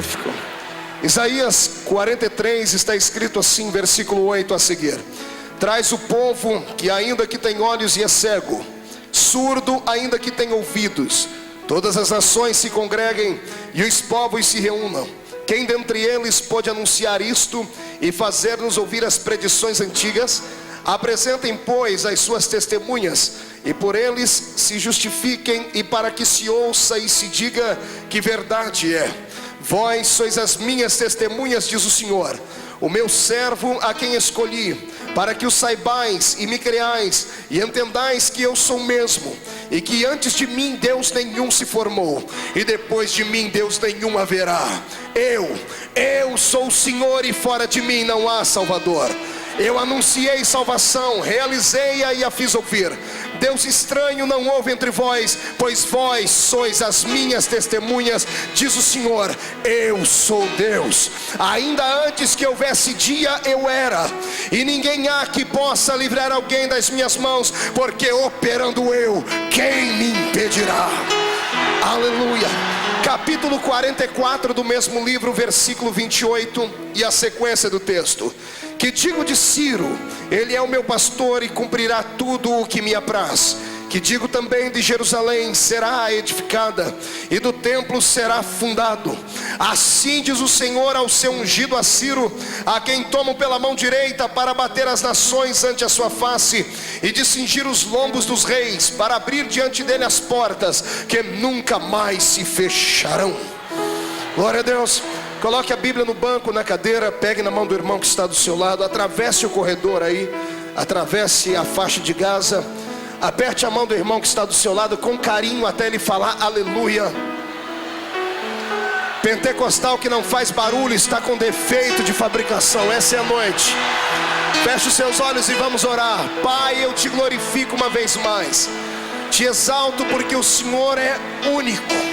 magnífico. Isaías 43 está escrito assim, versículo 8 a seguir: traz o povo que ainda que tem olhos e é cego, surdo ainda que tem ouvidos. Todas as nações se congreguem e os povos se reúnam. Quem dentre eles pode anunciar isto e fazer-nos ouvir as predições antigas? Apresentem, pois, as suas testemunhas, e por eles se justifiquem, e para que se ouça e se diga que verdade é. Vós sois as minhas testemunhas, diz o Senhor, o meu servo a quem escolhi, para que o saibais e me creais, e entendais que eu sou mesmo, e que antes de mim Deus nenhum se formou, e depois de mim Deus nenhum haverá. Eu sou o Senhor, e fora de mim não há Salvador. Eu anunciei salvação, realizei-a e a fiz ouvir. Deus estranho não houve entre vós, pois vós sois as minhas testemunhas, diz o Senhor. Eu sou Deus. Ainda antes que houvesse dia eu era, e ninguém há que possa livrar alguém das minhas mãos, porque operando eu, quem me impedirá? Aleluia. Capítulo 44 do mesmo livro, versículo 28 e a sequência do texto: que digo de Ciro, ele é o meu pastor e cumprirá tudo o que me apraz. Que digo também de Jerusalém, será edificada, e do templo será fundado. Assim diz o Senhor ao seu ungido, a Ciro, a quem tomo pela mão direita para bater as nações ante a sua face, e de cingir os lombos dos reis, para abrir diante dele as portas que nunca mais se fecharão. Glória a Deus. Coloque a Bíblia no banco, na cadeira, pegue na mão do irmão que está do seu lado, atravesse o corredor aí, atravesse a faixa de Gaza, aperte a mão do irmão que está do seu lado com carinho até ele falar aleluia. Pentecostal que não faz barulho está com defeito de fabricação. Essa é a noite. Feche os seus olhos e vamos orar. Pai, eu te glorifico uma vez mais, te exalto porque o Senhor é único.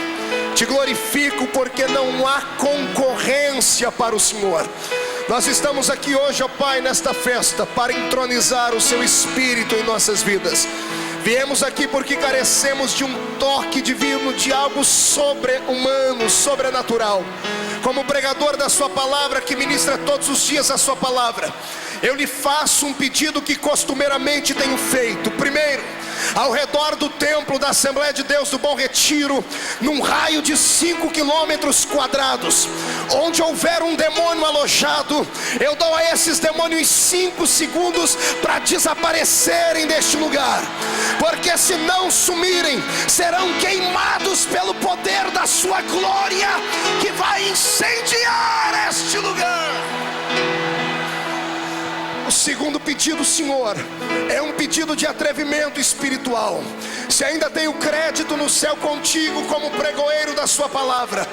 Te glorifico porque não há concorrência para o Senhor. Nós estamos aqui hoje, ó Pai, nesta festa, para entronizar o seu Espírito em nossas vidas. Viemos aqui porque carecemos de um toque divino, de algo sobre-humano, sobrenatural. Como pregador da sua palavra, que ministra todos os dias a sua palavra, eu lhe faço um pedido que costumeiramente tenho feito. Primeiro, ao redor do templo da Assembleia de Deus do Bom Retiro, num raio de 5 quilômetros quadrados, onde houver um demônio alojado, eu dou a esses demônios 5 segundos para desaparecerem deste lugar, porque se não sumirem, serão queimados pelo poder da sua glória, que vai incendiar este lugar. O segundo pedido, Senhor, é um pedido de atrevimento espiritual. Se ainda tenho crédito no céu contigo como pregoeiro da sua palavra,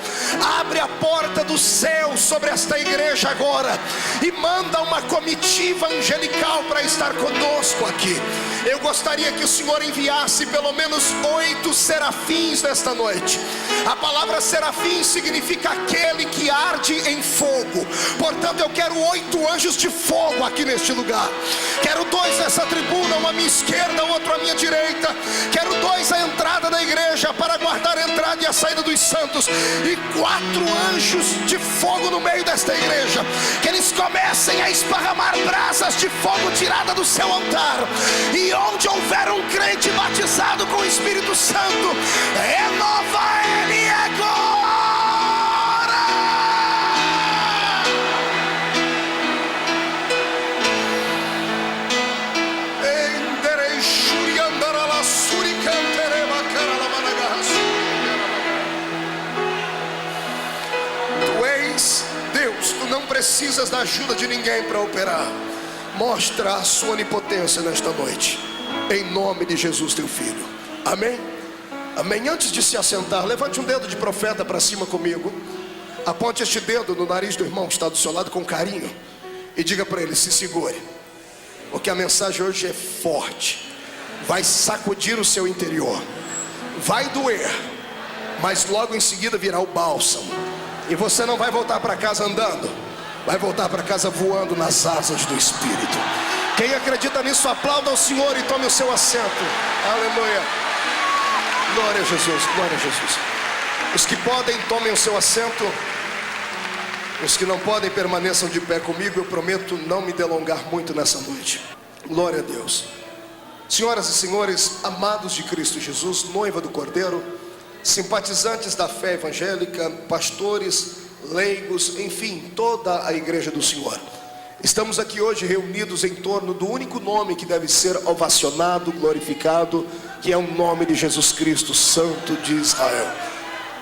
abre a porta do céu sobre esta igreja agora e manda uma comitiva angelical para estar conosco aqui. Eu gostaria que o Senhor enviasse pelo menos 8 serafins nesta noite. A palavra serafim significa aquele que arde em fogo. Portanto, eu quero 8 anjos de fogo aqui neste lugar. Quero 2 nessa tribuna, um à minha esquerda, outro à minha direita. Quero 2 à entrada da igreja para guardar a entrada e a saída dos santos, e 4 anjos de fogo no meio desta igreja, que eles comecem a esparramar brasas de fogo tirada do seu altar, e onde houver um crente batizado com o Espírito Santo, renova ele agora. Tu és Deus, tu não precisas da ajuda de ninguém para operar. Mostra a sua onipotência nesta noite, em nome de Jesus teu Filho. Amém? Amém. Antes de se assentar, levante um dedo de profeta para cima comigo. Aponte este dedo no nariz do irmão que está do seu lado com carinho e diga para ele: se segure, porque a mensagem hoje é forte. Vai sacudir o seu interior, vai doer, mas logo em seguida virá o bálsamo, e você não vai voltar para casa andando, vai voltar para casa voando nas asas do Espírito. Quem acredita nisso, aplauda ao Senhor e tome o seu assento. Aleluia. Glória a Jesus, glória a Jesus. Os que podem, tomem o seu assento. Os que não podem permaneçam de pé comigo. Eu prometo não me delongar muito nessa noite. Glória a Deus. Senhoras e senhores, amados de Cristo Jesus, noiva do Cordeiro, simpatizantes da fé evangélica, pastores, leigos, enfim, toda a igreja do Senhor. Estamos aqui hoje reunidos em torno do único nome que deve ser ovacionado, glorificado, que é o nome de Jesus Cristo, Santo de Israel.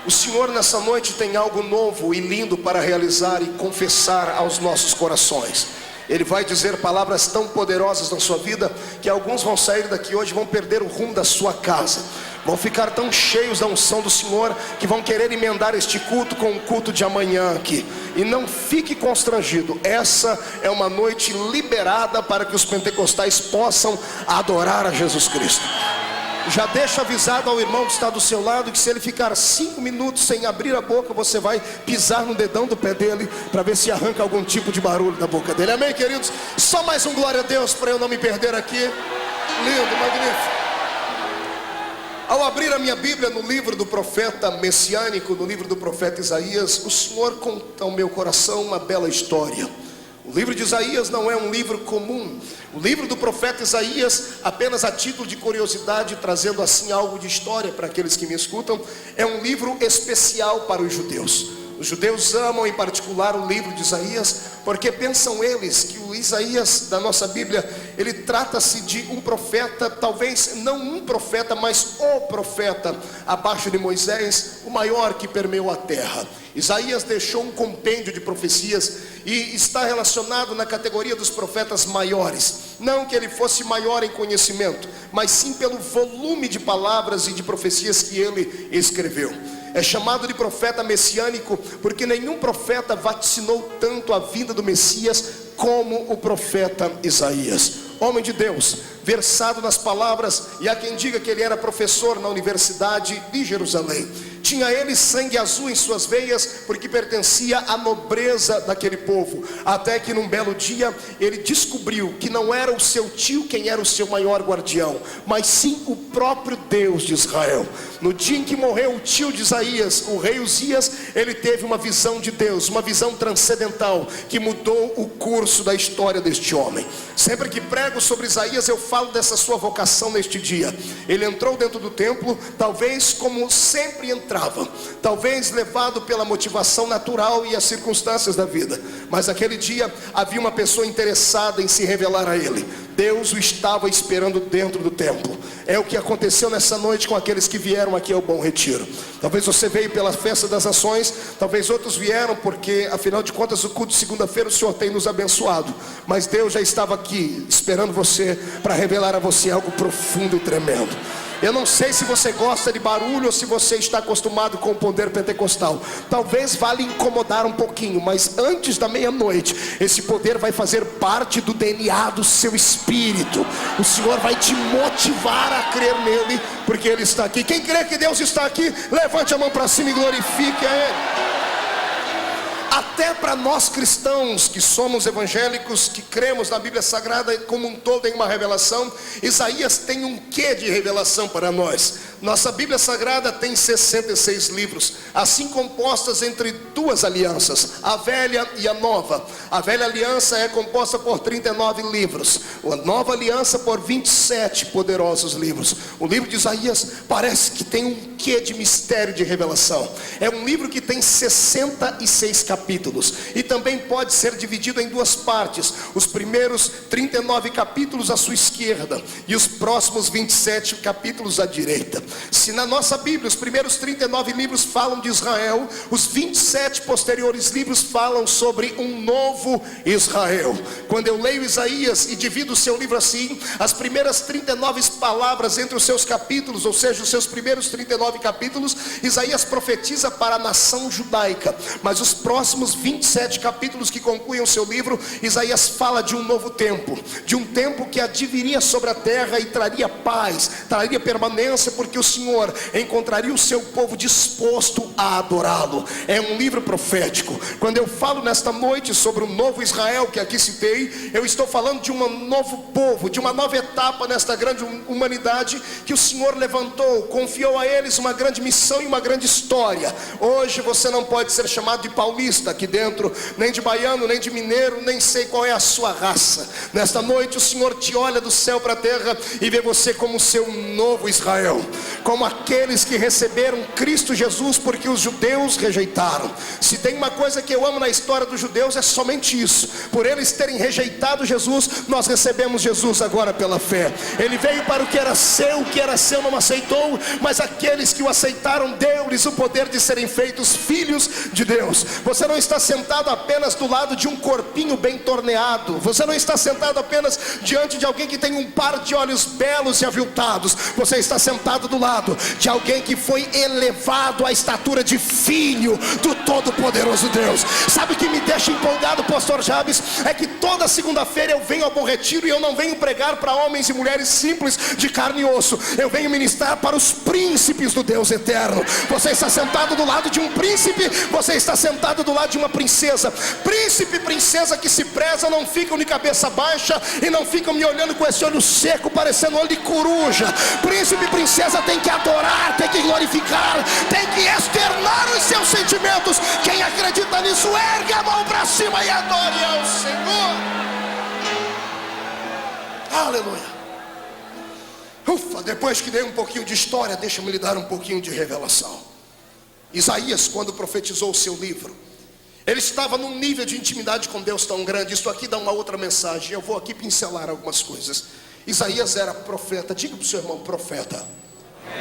O Senhor nessa noite tem algo novo e lindo para realizar e confessar aos nossos corações. Ele vai dizer palavras tão poderosas na sua vida que alguns vão sair daqui hoje e vão perder o rumo da sua casa. Vão ficar tão cheios da unção do Senhor que vão querer emendar este culto com o culto de amanhã aqui. E não fique constrangido, essa é uma noite liberada para que os pentecostais possam adorar a Jesus Cristo. Já deixa avisado ao irmão que está do seu lado que se ele ficar 5 minutos sem abrir a boca, você vai pisar no dedão do pé dele para ver se arranca algum tipo de barulho da boca dele. Amém, queridos? Só mais um glória a Deus para eu não me perder aqui. Lindo, magnífico. Ao abrir a minha Bíblia no livro do profeta messiânico, no livro do profeta Isaías, o Senhor conta ao meu coração uma bela história. O livro de Isaías não é um livro comum. O livro do profeta Isaías, apenas a título de curiosidade, trazendo assim algo de história para aqueles que me escutam, é um livro especial para os judeus. Os judeus amam em particular o livro de Isaías, porque pensam eles que o Isaías da nossa Bíblia, ele trata-se de um profeta, talvez não um profeta, mas o profeta abaixo de Moisés, o maior que permeou a terra. Isaías deixou um compêndio de profecias e está relacionado na categoria dos profetas maiores. Não que ele fosse maior em conhecimento, mas sim pelo volume de palavras e de profecias que ele escreveu. É chamado de profeta messiânico porque nenhum profeta vaticinou tanto a vinda do Messias como o profeta Isaías. Homem de Deus, versado nas palavras, e há quem diga que ele era professor na Universidade de Jerusalém. Tinha ele sangue azul em suas veias, porque pertencia à nobreza daquele povo. Até que num belo dia, ele descobriu que não era o seu tio quem era o seu maior guardião, mas sim o próprio Deus de Israel. No dia em que morreu o tio de Isaías, o rei Uzias, ele teve uma visão de Deus, uma visão transcendental, que mudou o curso da história deste homem. Sempre que prego sobre Isaías, eu falo dessa sua vocação neste dia. Ele entrou dentro do templo, talvez como sempre entrava, talvez levado pela motivação natural e as circunstâncias da vida, mas aquele dia havia uma pessoa interessada em se revelar a ele. Deus o estava esperando dentro do templo. É o que aconteceu nessa noite com aqueles que vieram aqui ao Bom Retiro. Talvez você veio pela festa das nações, talvez outros vieram porque afinal de contas o culto de segunda-feira o Senhor tem nos abençoado, mas Deus já estava aqui esperando você para revelar a você algo profundo e tremendo. Eu não sei se você gosta de barulho ou se você está acostumado com o poder pentecostal. Talvez vale incomodar um pouquinho, mas antes da meia-noite, esse poder vai fazer parte do DNA do seu espírito. O Senhor vai te motivar a crer nele, porque ele está aqui. Quem crê que Deus está aqui, levante a mão para cima e glorifique a ele. Até para nós cristãos que somos evangélicos, que cremos na Bíblia Sagrada como um todo em uma revelação, Isaías tem um quê de revelação para nós. Nossa Bíblia Sagrada tem 66 livros, assim compostas entre duas alianças, a velha e a nova. A velha aliança é composta por 39 livros, a nova aliança por 27 poderosos livros. O livro de Isaías parece que tem um quê de mistério de revelação. É um livro que tem 66 capítulos e também pode ser dividido em duas partes. Os primeiros 39 capítulos à sua esquerda e os próximos 27 capítulos à direita. Se na nossa Bíblia os primeiros 39 livros falam de Israel, os 27 posteriores livros falam sobre um novo Israel. Quando eu leio Isaías e divido o seu livro assim, as primeiras 39 palavras entre os seus capítulos, ou seja, os seus primeiros 39 capítulos, Isaías profetiza para a nação judaica, mas os próximos 27 capítulos que concluem o seu livro, Isaías fala de um novo tempo, de um tempo que adviria sobre a terra e traria paz, traria permanência, porque porque o Senhor encontraria o seu povo disposto a adorá-lo. É um livro profético. Quando eu falo nesta noite sobre o novo Israel que aqui citei, eu estou falando de um novo povo, de uma nova etapa nesta grande humanidade que o Senhor levantou, confiou a eles uma grande missão e uma grande história. Hoje você não pode ser chamado de paulista aqui dentro, nem de baiano, nem de mineiro, nem sei qual é a sua raça. Nesta noite o Senhor te olha do céu para a terra e vê você como seu novo Israel, como aqueles que receberam Cristo Jesus, porque os judeus rejeitaram. Se tem uma coisa que eu amo na história dos judeus, é somente isso. Por eles terem rejeitado Jesus, nós recebemos Jesus agora pela fé. Ele veio para o que era seu não aceitou, mas aqueles que o aceitaram, deu-lhes o poder de serem feitos filhos de Deus. Você não está sentado apenas do lado de um corpinho bem torneado, você não está sentado apenas diante de alguém que tem um par de olhos belos e aviltados. Você está sentado do lado de alguém que foi elevado à estatura de filho do Todo-Poderoso Deus. Sabe o que me deixa empolgado, pastor Jabes? É que toda segunda-feira eu venho ao Bom Retiro e eu não venho pregar para homens e mulheres simples de carne e osso. Eu venho ministrar para os príncipes do Deus eterno. Você está sentado do lado de um príncipe, você está sentado do lado de uma princesa. Príncipe e princesa que se prezam não ficam de cabeça baixa e não ficam me olhando com esse olho seco parecendo olho de coruja. Príncipe e princesa tem que adorar, tem que glorificar, tem que externar os seus sentimentos. Quem acredita nisso, ergue a mão para cima e adore ao Senhor. Aleluia. Ufa, depois que dei um pouquinho de história, deixa-me lhe dar um pouquinho de revelação. Isaías, quando profetizou o seu livro, ele estava num nível de intimidade com Deus tão grande. Isso aqui dá uma outra mensagem. Eu vou aqui pincelar algumas coisas. Isaías era profeta. Diga para o seu irmão, profeta.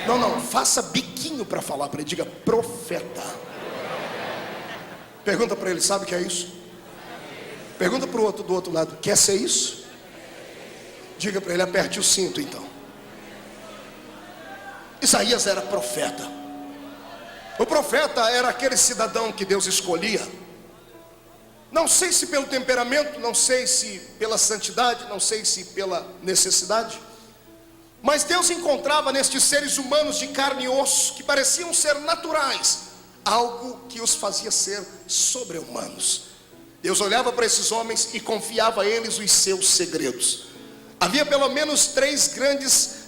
Não, faça biquinho para falar para ele. Diga, profeta. Pergunta para ele, sabe o que é isso? Pergunta para o outro do outro lado, quer ser isso? Diga para ele, aperte o cinto então. Isaías era profeta. O profeta era aquele cidadão que Deus escolhia. Não sei se pelo temperamento, não sei se pela santidade, não sei se pela necessidade, mas Deus encontrava nestes seres humanos de carne e osso, que pareciam ser naturais, algo que os fazia ser sobre-humanos. Deus olhava para esses homens e confiava a eles os seus segredos. Havia pelo menos 3 grandes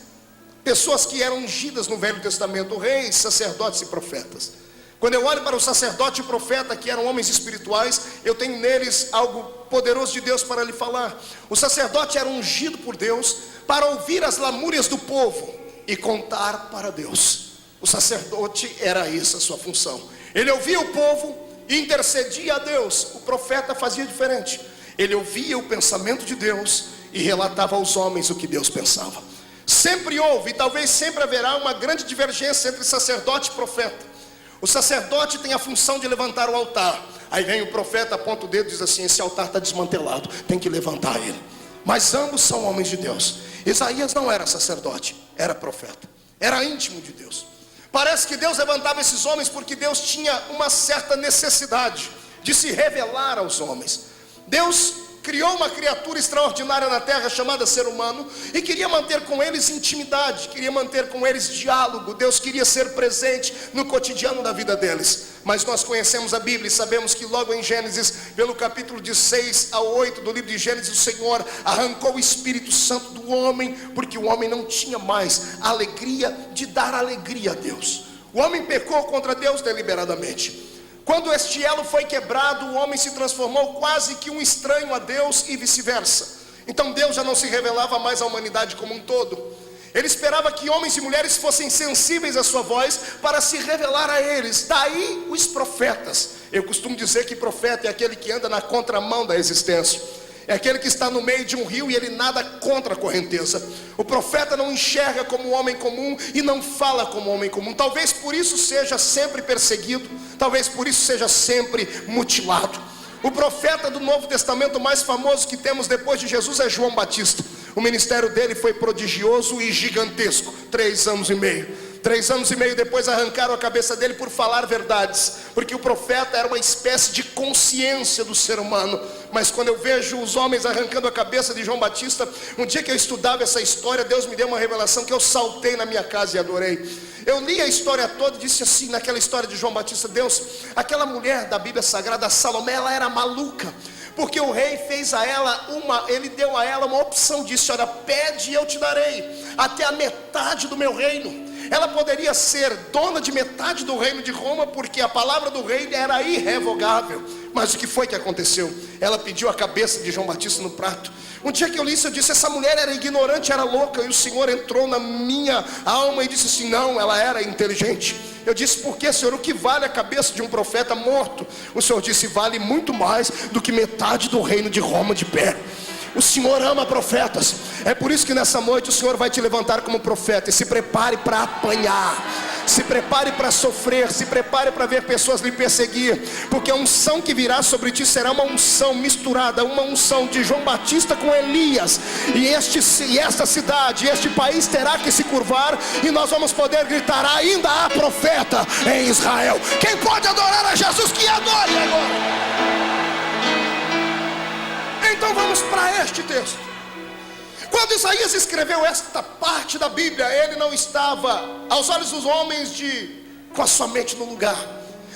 pessoas que eram ungidas no Velho Testamento: reis, sacerdotes e profetas. Quando eu olho para o sacerdote e o profeta, que eram homens espirituais, eu tenho neles algo poderoso de Deus para lhe falar. O sacerdote era ungido por Deus para ouvir as lamúrias do povo e contar para Deus. O sacerdote era essa a sua função. Ele ouvia o povo e intercedia a Deus. O profeta fazia diferente. Ele ouvia o pensamento de Deus e relatava aos homens o que Deus pensava. Sempre houve e talvez sempre haverá uma grande divergência entre sacerdote e profeta. O sacerdote tem a função de levantar o altar. Aí vem o profeta, aponta o dedo e diz assim: esse altar está desmantelado, tem que levantar ele. Mas ambos são homens de Deus. Isaías não era sacerdote, era profeta, era íntimo de Deus. Parece que Deus levantava esses homens porque Deus tinha uma certa necessidade de se revelar aos homens. Deus criou uma criatura extraordinária na terra chamada ser humano e queria manter com eles intimidade, queria manter com eles diálogo. Deus queria ser presente no cotidiano da vida deles. Mas nós conhecemos a Bíblia e sabemos que logo em Gênesis, pelo capítulo de 6 a 8 do livro de Gênesis, o Senhor arrancou o Espírito Santo do homem, porque o homem não tinha mais a alegria de dar alegria a Deus. O homem pecou contra Deus deliberadamente. Quando este elo foi quebrado, o homem se transformou quase que um estranho a Deus e vice-versa. Então Deus já não se revelava mais à humanidade como um todo. Ele esperava que homens e mulheres fossem sensíveis à sua voz para se revelar a eles. Daí os profetas. Eu costumo dizer que profeta é aquele que anda na contramão da existência. É aquele que está no meio de um rio e ele nada contra a correnteza. O profeta não enxerga como um homem comum e não fala como um homem comum. Talvez por isso seja sempre perseguido, talvez por isso seja sempre mutilado. O profeta do Novo Testamento mais famoso que temos depois de Jesus é João Batista. O ministério dele foi prodigioso e gigantesco. 3 anos e meio. 3 anos e meio depois arrancaram a cabeça dele por falar verdades, porque o profeta era uma espécie de consciência do ser humano. mas quando eu vejo os homens arrancando a cabeça de João Batista, um dia que eu estudava essa história, Deus me deu uma revelação que eu saltei na minha casa e adorei. Eu li a história toda e disse assim, naquela história de João Batista: Deus, aquela mulher da Bíblia Sagrada, Salomé, ela era maluca, porque o rei fez a ela ele deu a ela uma opção, disse: olha, pede e eu te darei até a metade do meu reino. Ela poderia ser dona de metade do reino de Roma, porque a palavra do rei era irrevogável. Mas o que foi que aconteceu? Ela pediu a cabeça de João Batista no prato. Um dia que eu li isso, eu disse: essa mulher era ignorante, era louca. E o Senhor entrou na minha alma e disse assim: não, ela era inteligente. Eu disse: por que, Senhor? O que vale a cabeça de um profeta morto? O Senhor disse: vale muito mais do que metade do reino de Roma de pé. O Senhor ama profetas. É por isso que nessa noite o Senhor vai te levantar como profeta. E se prepare para apanhar, se prepare para sofrer, se prepare para ver pessoas lhe perseguir, porque a unção que virá sobre ti será uma unção misturada, uma unção de João Batista com Elias. E esta cidade, este país terá que se curvar, e nós vamos poder gritar: ainda há profeta em Israel. Quem pode adorar a Jesus, que adore agora. Então vamos para este texto. Quando Isaías escreveu esta parte da Bíblia, ele não estava, aos olhos dos homens, com a sua mente no lugar.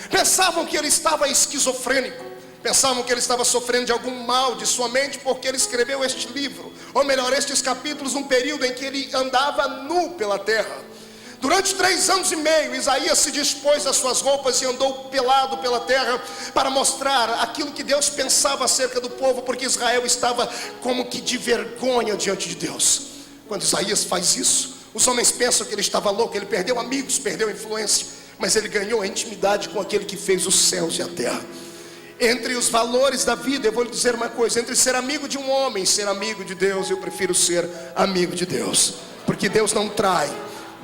Pensavam que ele estava esquizofrênico, pensavam que ele estava sofrendo de algum mal de sua mente, porque ele escreveu este livro, ou melhor, estes capítulos, num período em que ele andava nu pela terra. Durante 3 anos e meio, Isaías se dispôs as suas roupas e andou pelado pela terra, para mostrar aquilo que Deus pensava acerca do povo, porque Israel estava como que de vergonha diante de Deus. Quando Isaías faz isso, os homens pensam que ele estava louco. Ele perdeu amigos, perdeu influência, mas ele ganhou a intimidade com aquele que fez os céus e a terra. Entre os valores da vida, eu vou lhe dizer uma coisa: entre ser amigo de um homem e ser amigo de Deus, eu prefiro ser amigo de Deus, porque Deus não trai,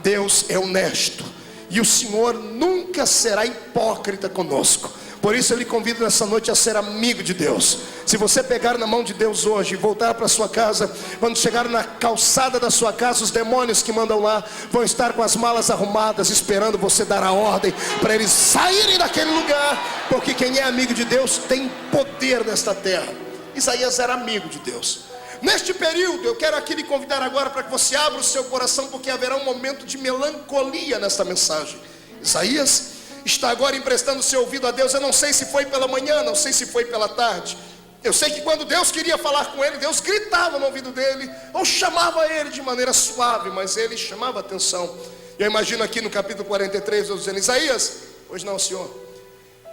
Deus é honesto, e o Senhor nunca será hipócrita conosco. Por isso eu lhe convido nessa noite a ser amigo de Deus. Se você pegar na mão de Deus hoje e voltar para sua casa, quando chegar na calçada da sua casa, os demônios que mandam lá vão estar com as malas arrumadas, esperando você dar a ordem para eles saírem daquele lugar, porque quem é amigo de Deus tem poder nesta terra. Isaías era amigo de Deus. Neste período, eu quero aqui lhe convidar agora para que você abra o seu coração, porque haverá um momento de melancolia nesta mensagem. Isaías está agora emprestando seu ouvido a Deus. Eu não sei se foi pela manhã, não sei se foi pela tarde. Eu sei que quando Deus queria falar com ele, Deus gritava no ouvido dele, ou chamava ele de maneira suave, mas ele chamava atenção. Eu imagino aqui no capítulo 43, Deus dizendo: Isaías, pois não, Senhor?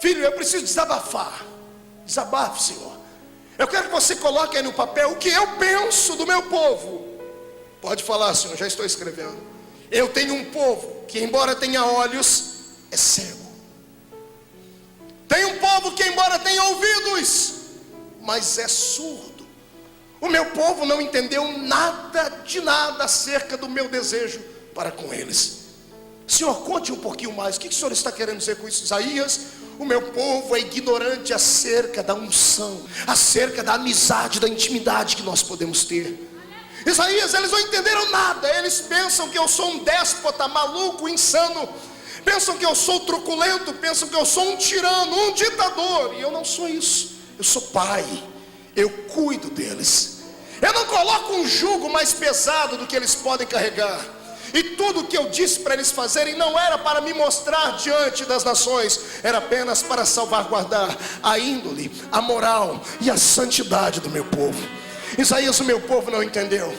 Filho, eu preciso desabafar. Desabafe, Senhor. Eu quero que você coloque aí no papel o que eu penso do meu povo. Pode falar, Senhor, já estou escrevendo. Eu tenho um povo que, embora tenha olhos, é cego. Tem um povo que, embora tenha ouvidos, mas é surdo. O meu povo não entendeu nada de nada acerca do meu desejo para com eles. Senhor, conte um pouquinho mais. O que o Senhor está querendo dizer com isso? Isaías: o meu povo é ignorante acerca da unção, acerca da amizade, da intimidade que nós podemos ter. Isaías, eles não entenderam nada. Eles pensam que eu sou um déspota, maluco, insano. Pensam que eu sou truculento, pensam que eu sou um tirano, um ditador. E eu não sou isso. Eu sou pai, eu cuido deles. Eu não coloco um jugo mais pesado do que eles podem carregar. E tudo o que eu disse para eles fazerem não era para me mostrar diante das nações, era apenas para salvaguardar a índole, a moral e a santidade do meu povo. Isaías, o meu povo não entendeu.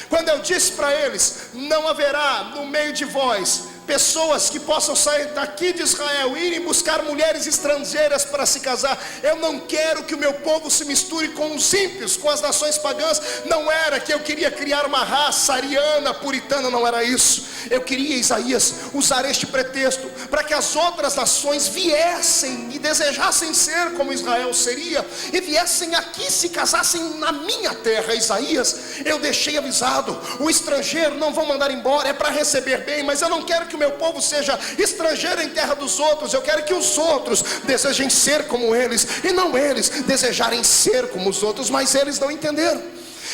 Quando eu disse para eles: não haverá no meio de vós pessoas que possam sair daqui de Israel e irem buscar mulheres estrangeiras para se casar. Eu não quero que o meu povo se misture com os ímpios, com as nações pagãs. Não era que eu queria criar uma raça ariana, puritana, não era isso. Eu queria, Isaías, usar este pretexto para que as outras nações viessem e desejassem ser como Israel seria, e viessem aqui, se casassem na minha terra. Isaías, eu deixei avisado: o estrangeiro não vão mandar embora, é para receber bem, mas eu não quero que o meu povo seja estrangeiro em terra dos outros. Eu quero que os outros desejem ser como eles, e não eles desejarem ser como os outros. Mas eles não entenderam.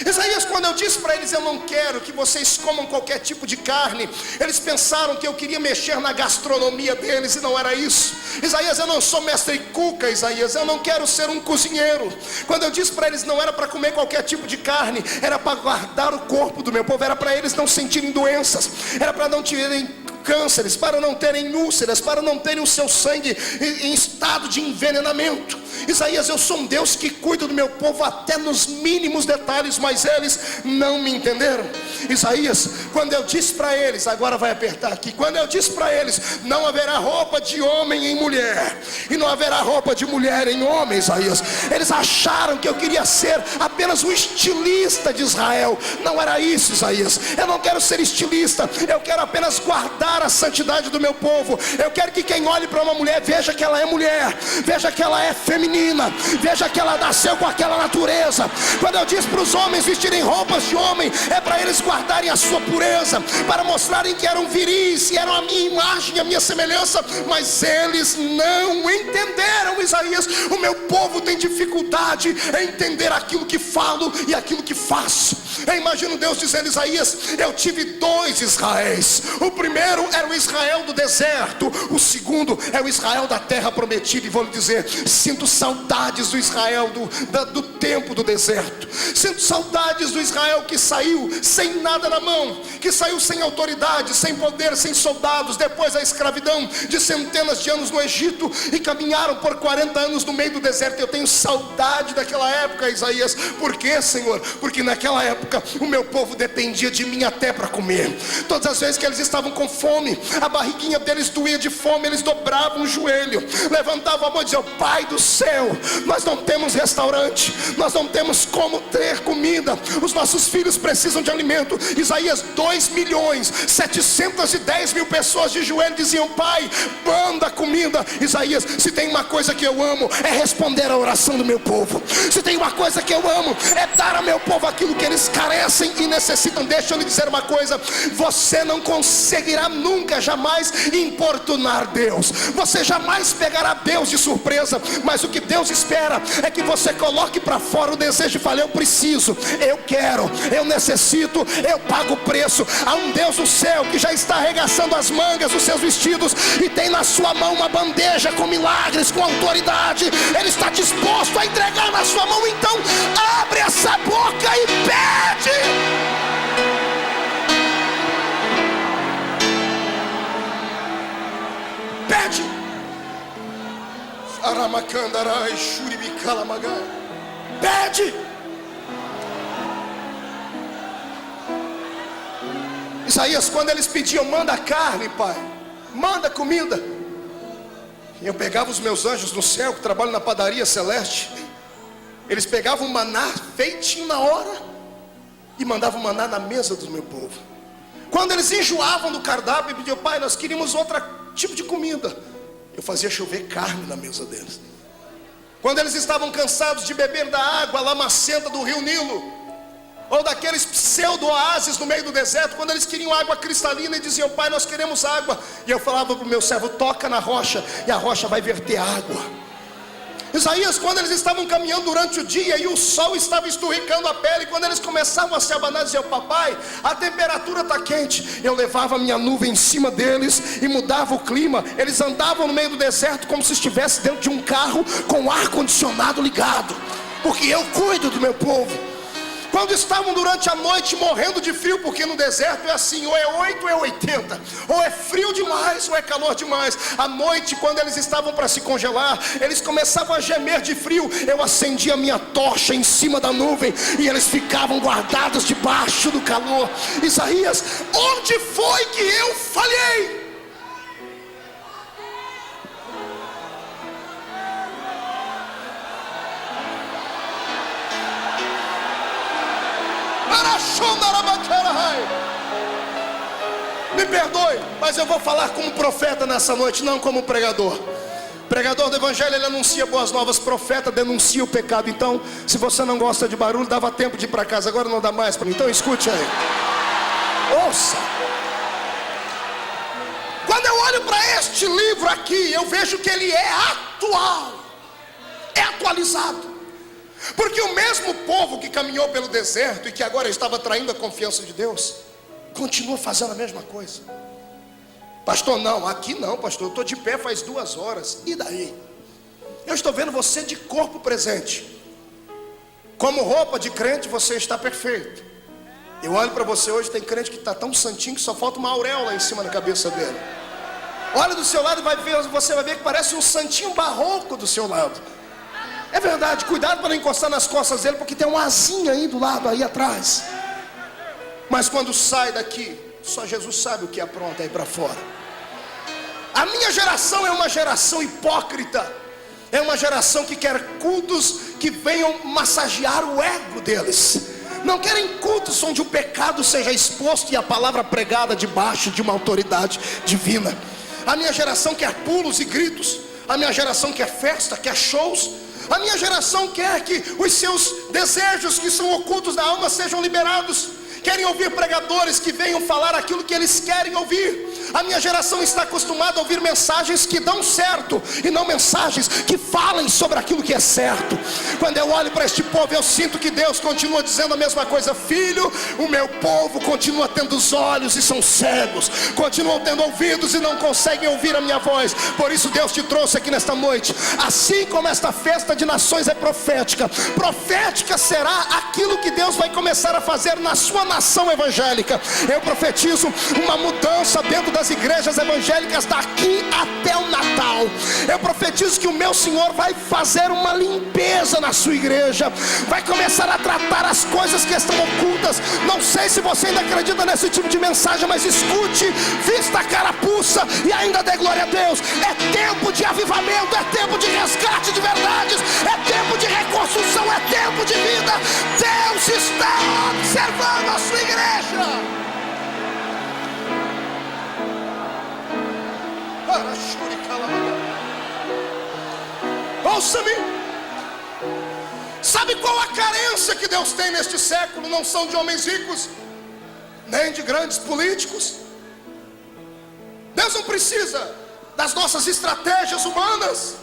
Isaías, quando eu disse para eles, eu não quero que vocês comam qualquer tipo de carne, eles pensaram que eu queria mexer na gastronomia deles, e não era isso. Isaías, eu não sou mestre cuca, Isaías, eu não quero ser um cozinheiro. Quando eu disse para eles, não era para comer qualquer tipo de carne, era para guardar o corpo do meu povo, era para eles não sentirem doenças, era para não terem cânceres, para não terem úlceras, para não terem o seu sangue em estado de envenenamento. Isaías, eu sou um Deus que cuida do meu povo até nos mínimos detalhes, mas eles não me entenderam. Isaías, quando eu disse para eles, agora vai apertar aqui, quando eu disse para eles, não haverá roupa de homem em mulher, e não haverá roupa de mulher em homem, Isaías, eles acharam que eu queria ser apenas um estilista de Israel. Não era isso, Isaías. Eu não quero ser estilista, eu quero apenas guardar a santidade do meu povo. Eu quero que quem olhe para uma mulher veja que ela é mulher, veja que ela é feminina, veja que ela nasceu com aquela natureza. Quando eu disse para os homens vestirem roupas de homem, é para eles guardarem a sua pureza, para mostrarem que eram viris, e eram a minha imagem, a minha semelhança, mas eles não entenderam, Isaías. O meu povo tem dificuldade em entender aquilo que falo e aquilo que faço. Eu imagino Deus dizendo, Isaías, eu tive 2 Israéis. O primeiro era o Israel do deserto, o segundo é o Israel da terra prometida. E vou lhe dizer, sinto saudades do Israel do tempo do deserto. Sinto saudades do Israel que saiu sem nada na mão, que saiu sem autoridade, sem poder, sem soldados, depois da escravidão de centenas de anos no Egito, e caminharam por 40 anos no meio do deserto. Eu tenho saudade daquela época, Isaías. Por quê, Senhor? Porque naquela época o meu povo dependia de mim até para comer. Todas as vezes que eles estavam com fome, a barriguinha deles doía de fome, eles dobravam o joelho, levantavam a mão e diziam, Pai do céu, nós não temos restaurante, nós não temos como ter comida, os nossos filhos precisam de alimento. Isaías, 2.710.000 pessoas de joelho diziam, Pai, manda comida. Isaías, se tem uma coisa que eu amo, é responder a oração do meu povo. Se tem uma coisa que eu amo, é dar ao meu povo aquilo que eles carecem e necessitam. Deixa eu lhe dizer uma coisa, você não conseguirá nunca, jamais importunar Deus, você jamais pegará Deus de surpresa, mas o que Deus espera é que você coloque para fora o desejo e fale, eu preciso, eu quero, eu necessito, eu pago o preço. Há um Deus no céu que já está arregaçando as mangas dos seus vestidos e tem na sua mão uma bandeja com milagres, com autoridade. Ele está disposto a entregar na sua mão. Então abre essa boca e pede. Pede. Pede. Isaías, quando eles pediam, manda carne, Pai, manda comida, eu pegava os meus anjos no céu que trabalham na padaria celeste, eles pegavam o maná feitinho na hora e mandavam maná na mesa do meu povo. Quando eles enjoavam do cardápio e pediam, Pai, nós queríamos outro tipo de comida, eu fazia chover carne na mesa deles. Quando eles estavam cansados de beber da água lamacenta do rio Nilo, ou daqueles pseudo-oásis no meio do deserto, quando eles queriam água cristalina e diziam, Pai, nós queremos água, e eu falava para o meu servo, toca na rocha e a rocha vai verter água. Isaías, quando eles estavam caminhando durante o dia e o sol estava esturricando a pele, quando eles começavam a se abanar, diziam, papai, a temperatura está quente, eu levava a minha nuvem em cima deles e mudava o clima. Eles andavam no meio do deserto como se estivesse dentro de um carro com o ar-condicionado ligado, porque eu cuido do meu povo. Quando estavam durante a noite morrendo de frio, porque no deserto é assim, ou é 8 ou é 80, ou é frio demais ou é calor demais. À noite, quando eles estavam para se congelar, eles começavam a gemer de frio, eu acendia a minha tocha em cima da nuvem e eles ficavam guardados debaixo do calor. Isaías, onde foi que eu falhei? Me perdoe, mas eu vou falar como profeta nessa noite, não como pregador. Pregador do evangelho, ele anuncia boas novas. Profeta denuncia o pecado. Então, se você não gosta de barulho, dava tempo de ir para casa, agora não dá mais para mim. Então escute aí, ouça. Quando eu olho para este livro aqui, eu vejo que ele é atual, é atualizado. Porque o mesmo povo que caminhou pelo deserto e que agora estava traindo a confiança de Deus, continua fazendo a mesma coisa. Pastor, não, aqui não, pastor, eu estou de pé faz 2 horas. E daí? Eu estou vendo você de corpo presente. Como roupa de crente você está perfeito. Eu olho para você hoje, tem crente que está tão santinho que só falta uma auréola em cima da cabeça dele. Olha do seu lado e você vai ver que parece um santinho barroco do seu lado. É verdade, cuidado para não encostar nas costas dele, porque tem uma asinha aí do lado, aí atrás. Mas quando sai daqui, só Jesus sabe o que apronta aí para fora. A minha geração é uma geração hipócrita. É uma geração que quer cultos que venham massagear o ego deles. Não querem cultos onde o pecado seja exposto e a palavra pregada debaixo de uma autoridade divina. A minha geração quer pulos e gritos. A minha geração quer festa, quer shows. A minha geração quer que os seus desejos que são ocultos da alma sejam liberados. Querem ouvir pregadores que venham falar aquilo que eles querem ouvir. A minha geração está acostumada a ouvir mensagens que dão certo e não mensagens que falem sobre aquilo que é certo. Quando eu olho para este povo, eu sinto que Deus continua dizendo a mesma coisa. Filho, o meu povo continua tendo os olhos e são cegos, continuam tendo ouvidos e não conseguem ouvir a minha voz. Por isso Deus te trouxe aqui nesta noite. Assim como esta festa de nações é profética, profética será aquilo que Deus vai começar a fazer na sua nação evangélica. Eu profetizo uma mudança dentro das igrejas evangélicas daqui até o Natal. Eu profetizo que o meu Senhor vai fazer uma limpeza na sua igreja, vai começar a tratar as coisas que estão ocultas. Não sei se você ainda acredita nesse tipo de mensagem, mas escute, vista a carapuça e ainda dê glória a Deus. É tempo de avivamento, é tempo de resgate de verdades, é tempo de reconstrução, é tempo de vida. Deus está observando a sua igreja. Ouça-me. Sabe qual a carência que Deus tem neste século? Não são de homens ricos, nem de grandes políticos. Deus não precisa das nossas estratégias humanas.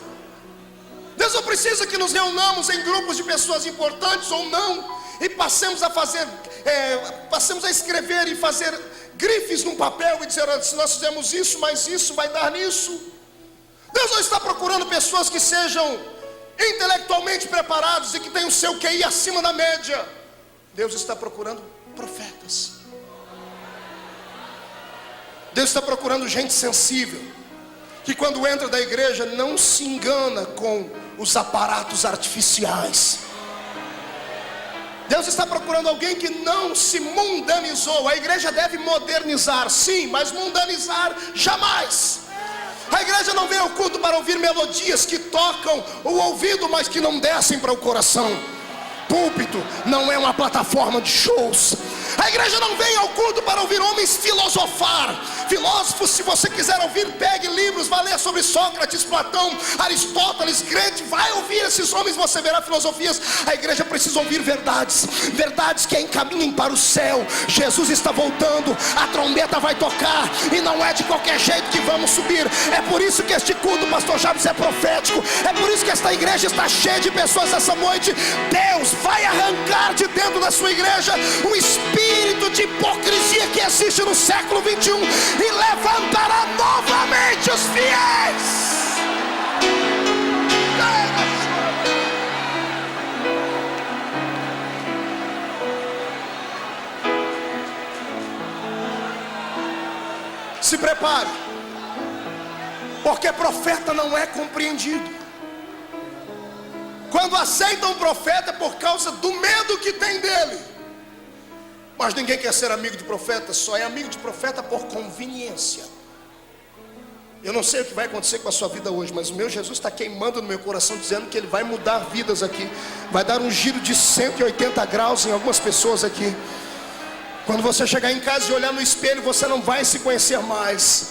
Deus não precisa que nos reunamos em grupos de pessoas importantes ou não e passemos a escrever e fazer grifes num papel e dizer: se nós fizermos isso, mas isso vai dar nisso. Deus não está procurando pessoas que sejam intelectualmente preparados e que tenham o seu QI acima da média. Deus está procurando profetas. Deus está procurando gente sensível, que quando entra da igreja não se engana com os aparatos artificiais. Deus está procurando alguém que não se mundanizou. A igreja deve modernizar, sim, mas mundanizar jamais. A igreja não vem ao culto para ouvir melodias que tocam o ouvido, mas que não descem para o coração. Púlpito não é uma plataforma de shows. A igreja não vem ao culto para ouvir homens filosofar. Filósofos, se você quiser ouvir, pegue livros, vá ler sobre Sócrates, Platão, Aristóteles, Grande, vai ouvir esses homens, você verá filosofias. A igreja precisa ouvir verdades, verdades que a encaminhem para o céu. Jesus está voltando, a trombeta vai tocar, e não é de qualquer jeito que vamos subir. É por isso que este culto, pastor Jabes, é profético. É por isso que esta igreja está cheia de pessoas essa noite. Deus vai arrancar de dentro da sua igreja um espírito de hipocrisia que existe no século 21 e levantará novamente os fiéis. Se prepare, porque profeta não é compreendido. Quando aceitam um profeta é por causa do medo que tem dele. Mas ninguém quer ser amigo de profeta, só é amigo de profeta por conveniência. Eu não sei o que vai acontecer com a sua vida hoje, mas o meu Jesus está queimando no meu coração, dizendo que Ele vai mudar vidas aqui. Vai dar um giro de 180 graus em algumas pessoas aqui. Quando você chegar em casa e olhar no espelho, você não vai se conhecer mais.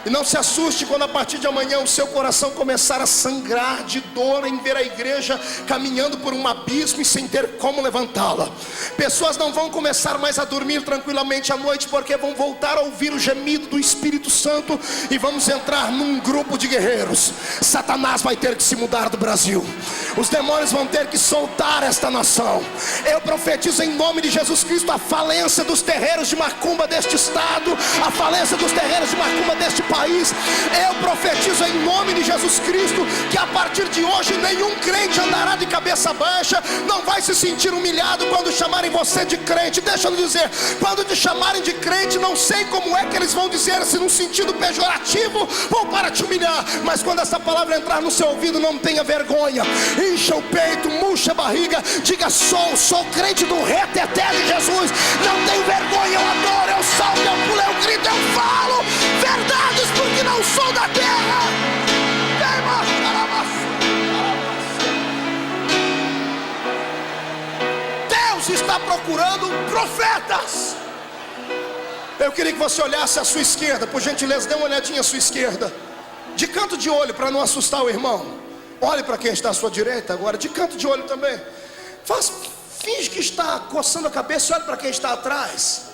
E não se assuste quando a partir de amanhã o seu coração começar a sangrar de dor em ver a igreja caminhando por um abismo e sem ter como levantá-la. Pessoas não vão começar mais a dormir tranquilamente à noite, porque vão voltar a ouvir o gemido do Espírito Santo, e vamos entrar num grupo de guerreiros. Satanás vai ter que se mudar do Brasil, os demônios vão ter que soltar esta nação. Eu profetizo em nome de Jesus Cristo a falência dos terreiros de macumba deste estado, a falência dos terreiros de macumba deste país. Eu profetizo em nome de Jesus Cristo que a partir de hoje nenhum crente andará de cabeça baixa, não vai se sentir humilhado quando chamarem você de crente. Deixa eu lhe dizer, quando te chamarem de crente, não sei como é que eles vão dizer, se num sentido pejorativo ou para te humilhar, mas quando essa palavra entrar no seu ouvido, não tenha vergonha, encha o peito, murcha a barriga, diga: sou crente do reteté de Jesus, não tenho vergonha, eu adoro, eu salto, eu pulo, eu grito, eu falo verdades porque não sou da terra. Deus está procurando profetas. Eu queria que você olhasse à sua esquerda, por gentileza, dê uma olhadinha à sua esquerda, de canto de olho, para não assustar o irmão. Olhe para quem está à sua direita agora, de canto de olho também. Finge que está coçando a cabeça e olhe para quem está atrás.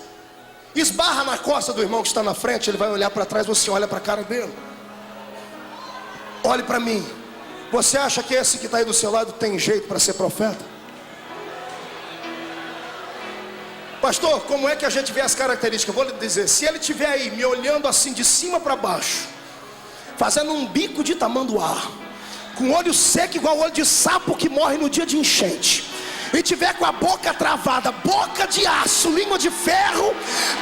Esbarra na costa do irmão que está na frente, ele vai olhar para trás, você olha para a cara dele. Olhe para mim. Você acha que esse que está aí do seu lado tem jeito para ser profeta? Pastor, como é que a gente vê as características? Eu vou lhe dizer, se ele estiver aí me olhando assim de cima para baixo, fazendo um bico de tamanduá, com olho seco igual olho de sapo que morre no dia de enchente, e tiver com a boca travada, boca de aço, língua de ferro,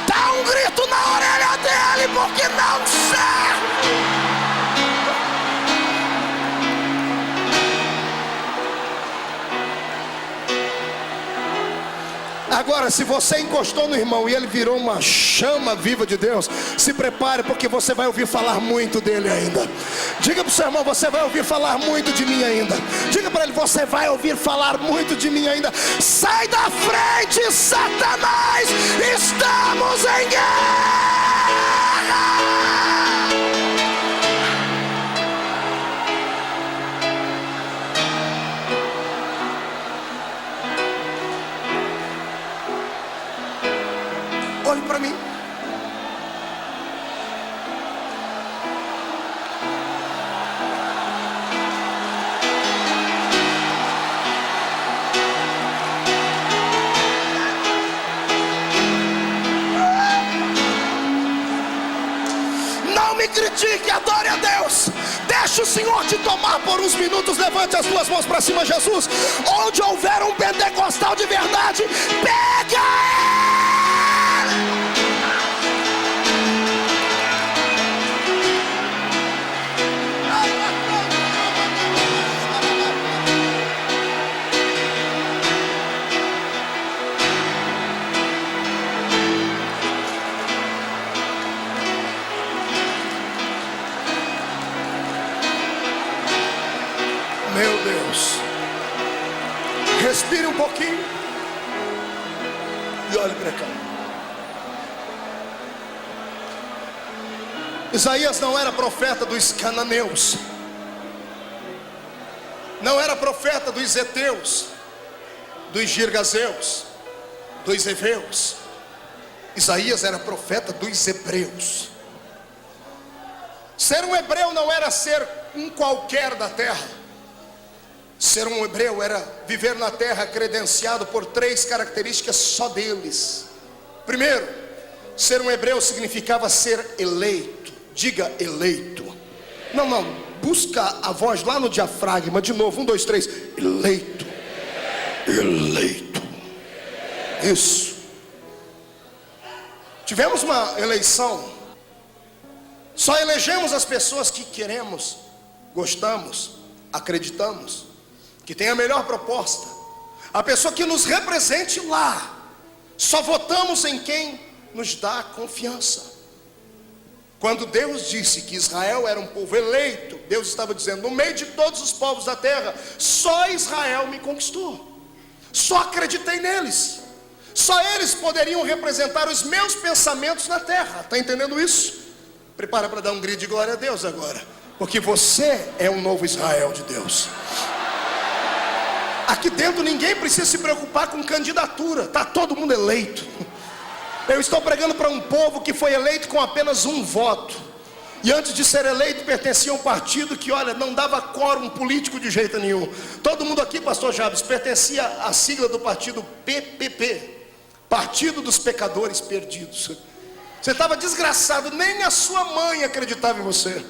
dá um grito na orelha dele, porque não serve. Agora, se você encostou no irmão e ele virou uma chama viva de Deus, se prepare, porque você vai ouvir falar muito dele ainda. Diga para o seu irmão: você vai ouvir falar muito de mim ainda. Diga para ele: você vai ouvir falar muito de mim ainda. Sai da frente, Satanás, estamos em guerra. Olhe para mim. Não me critique, adore a Deus. Deixa o Senhor te tomar por uns minutos. Levante as duas mãos para cima, Jesus. Onde houver um pentecostal de verdade, pega ele. Meu Deus, respire um pouquinho e olhe para cá. Isaías não era profeta dos cananeus, não era profeta dos heteus, dos girgazeus, dos heveus. Isaías era profeta dos hebreus. Ser um hebreu não era ser um qualquer da terra. Ser um hebreu era viver na terra credenciado por 3 características só deles. Primeiro, ser um hebreu significava ser eleito. Diga: eleito. Não, busca a voz lá no diafragma. De novo, 1, 2, 3. Eleito. Eleito. Isso. Tivemos uma eleição. Só elegemos as pessoas que queremos, gostamos, acreditamos, que tem a melhor proposta, a pessoa que nos represente lá. Só votamos em quem nos dá confiança. Quando Deus disse que Israel era um povo eleito, Deus estava dizendo: no meio de todos os povos da terra, só Israel me conquistou. Só acreditei neles. Só eles poderiam representar os meus pensamentos na terra. Está entendendo isso? Prepara para dar um grito de glória a Deus agora, porque você é um novo Israel de Deus. Aqui dentro ninguém precisa se preocupar com candidatura, está todo mundo eleito. Eu estou pregando para um povo que foi eleito com apenas um voto, e antes de ser eleito pertencia a um partido que, olha, não dava quórum político de jeito nenhum. Todo mundo aqui, pastor Jabes, pertencia à sigla do partido PPP, Partido dos Pecadores Perdidos. Você estava desgraçado, nem a sua mãe acreditava em você.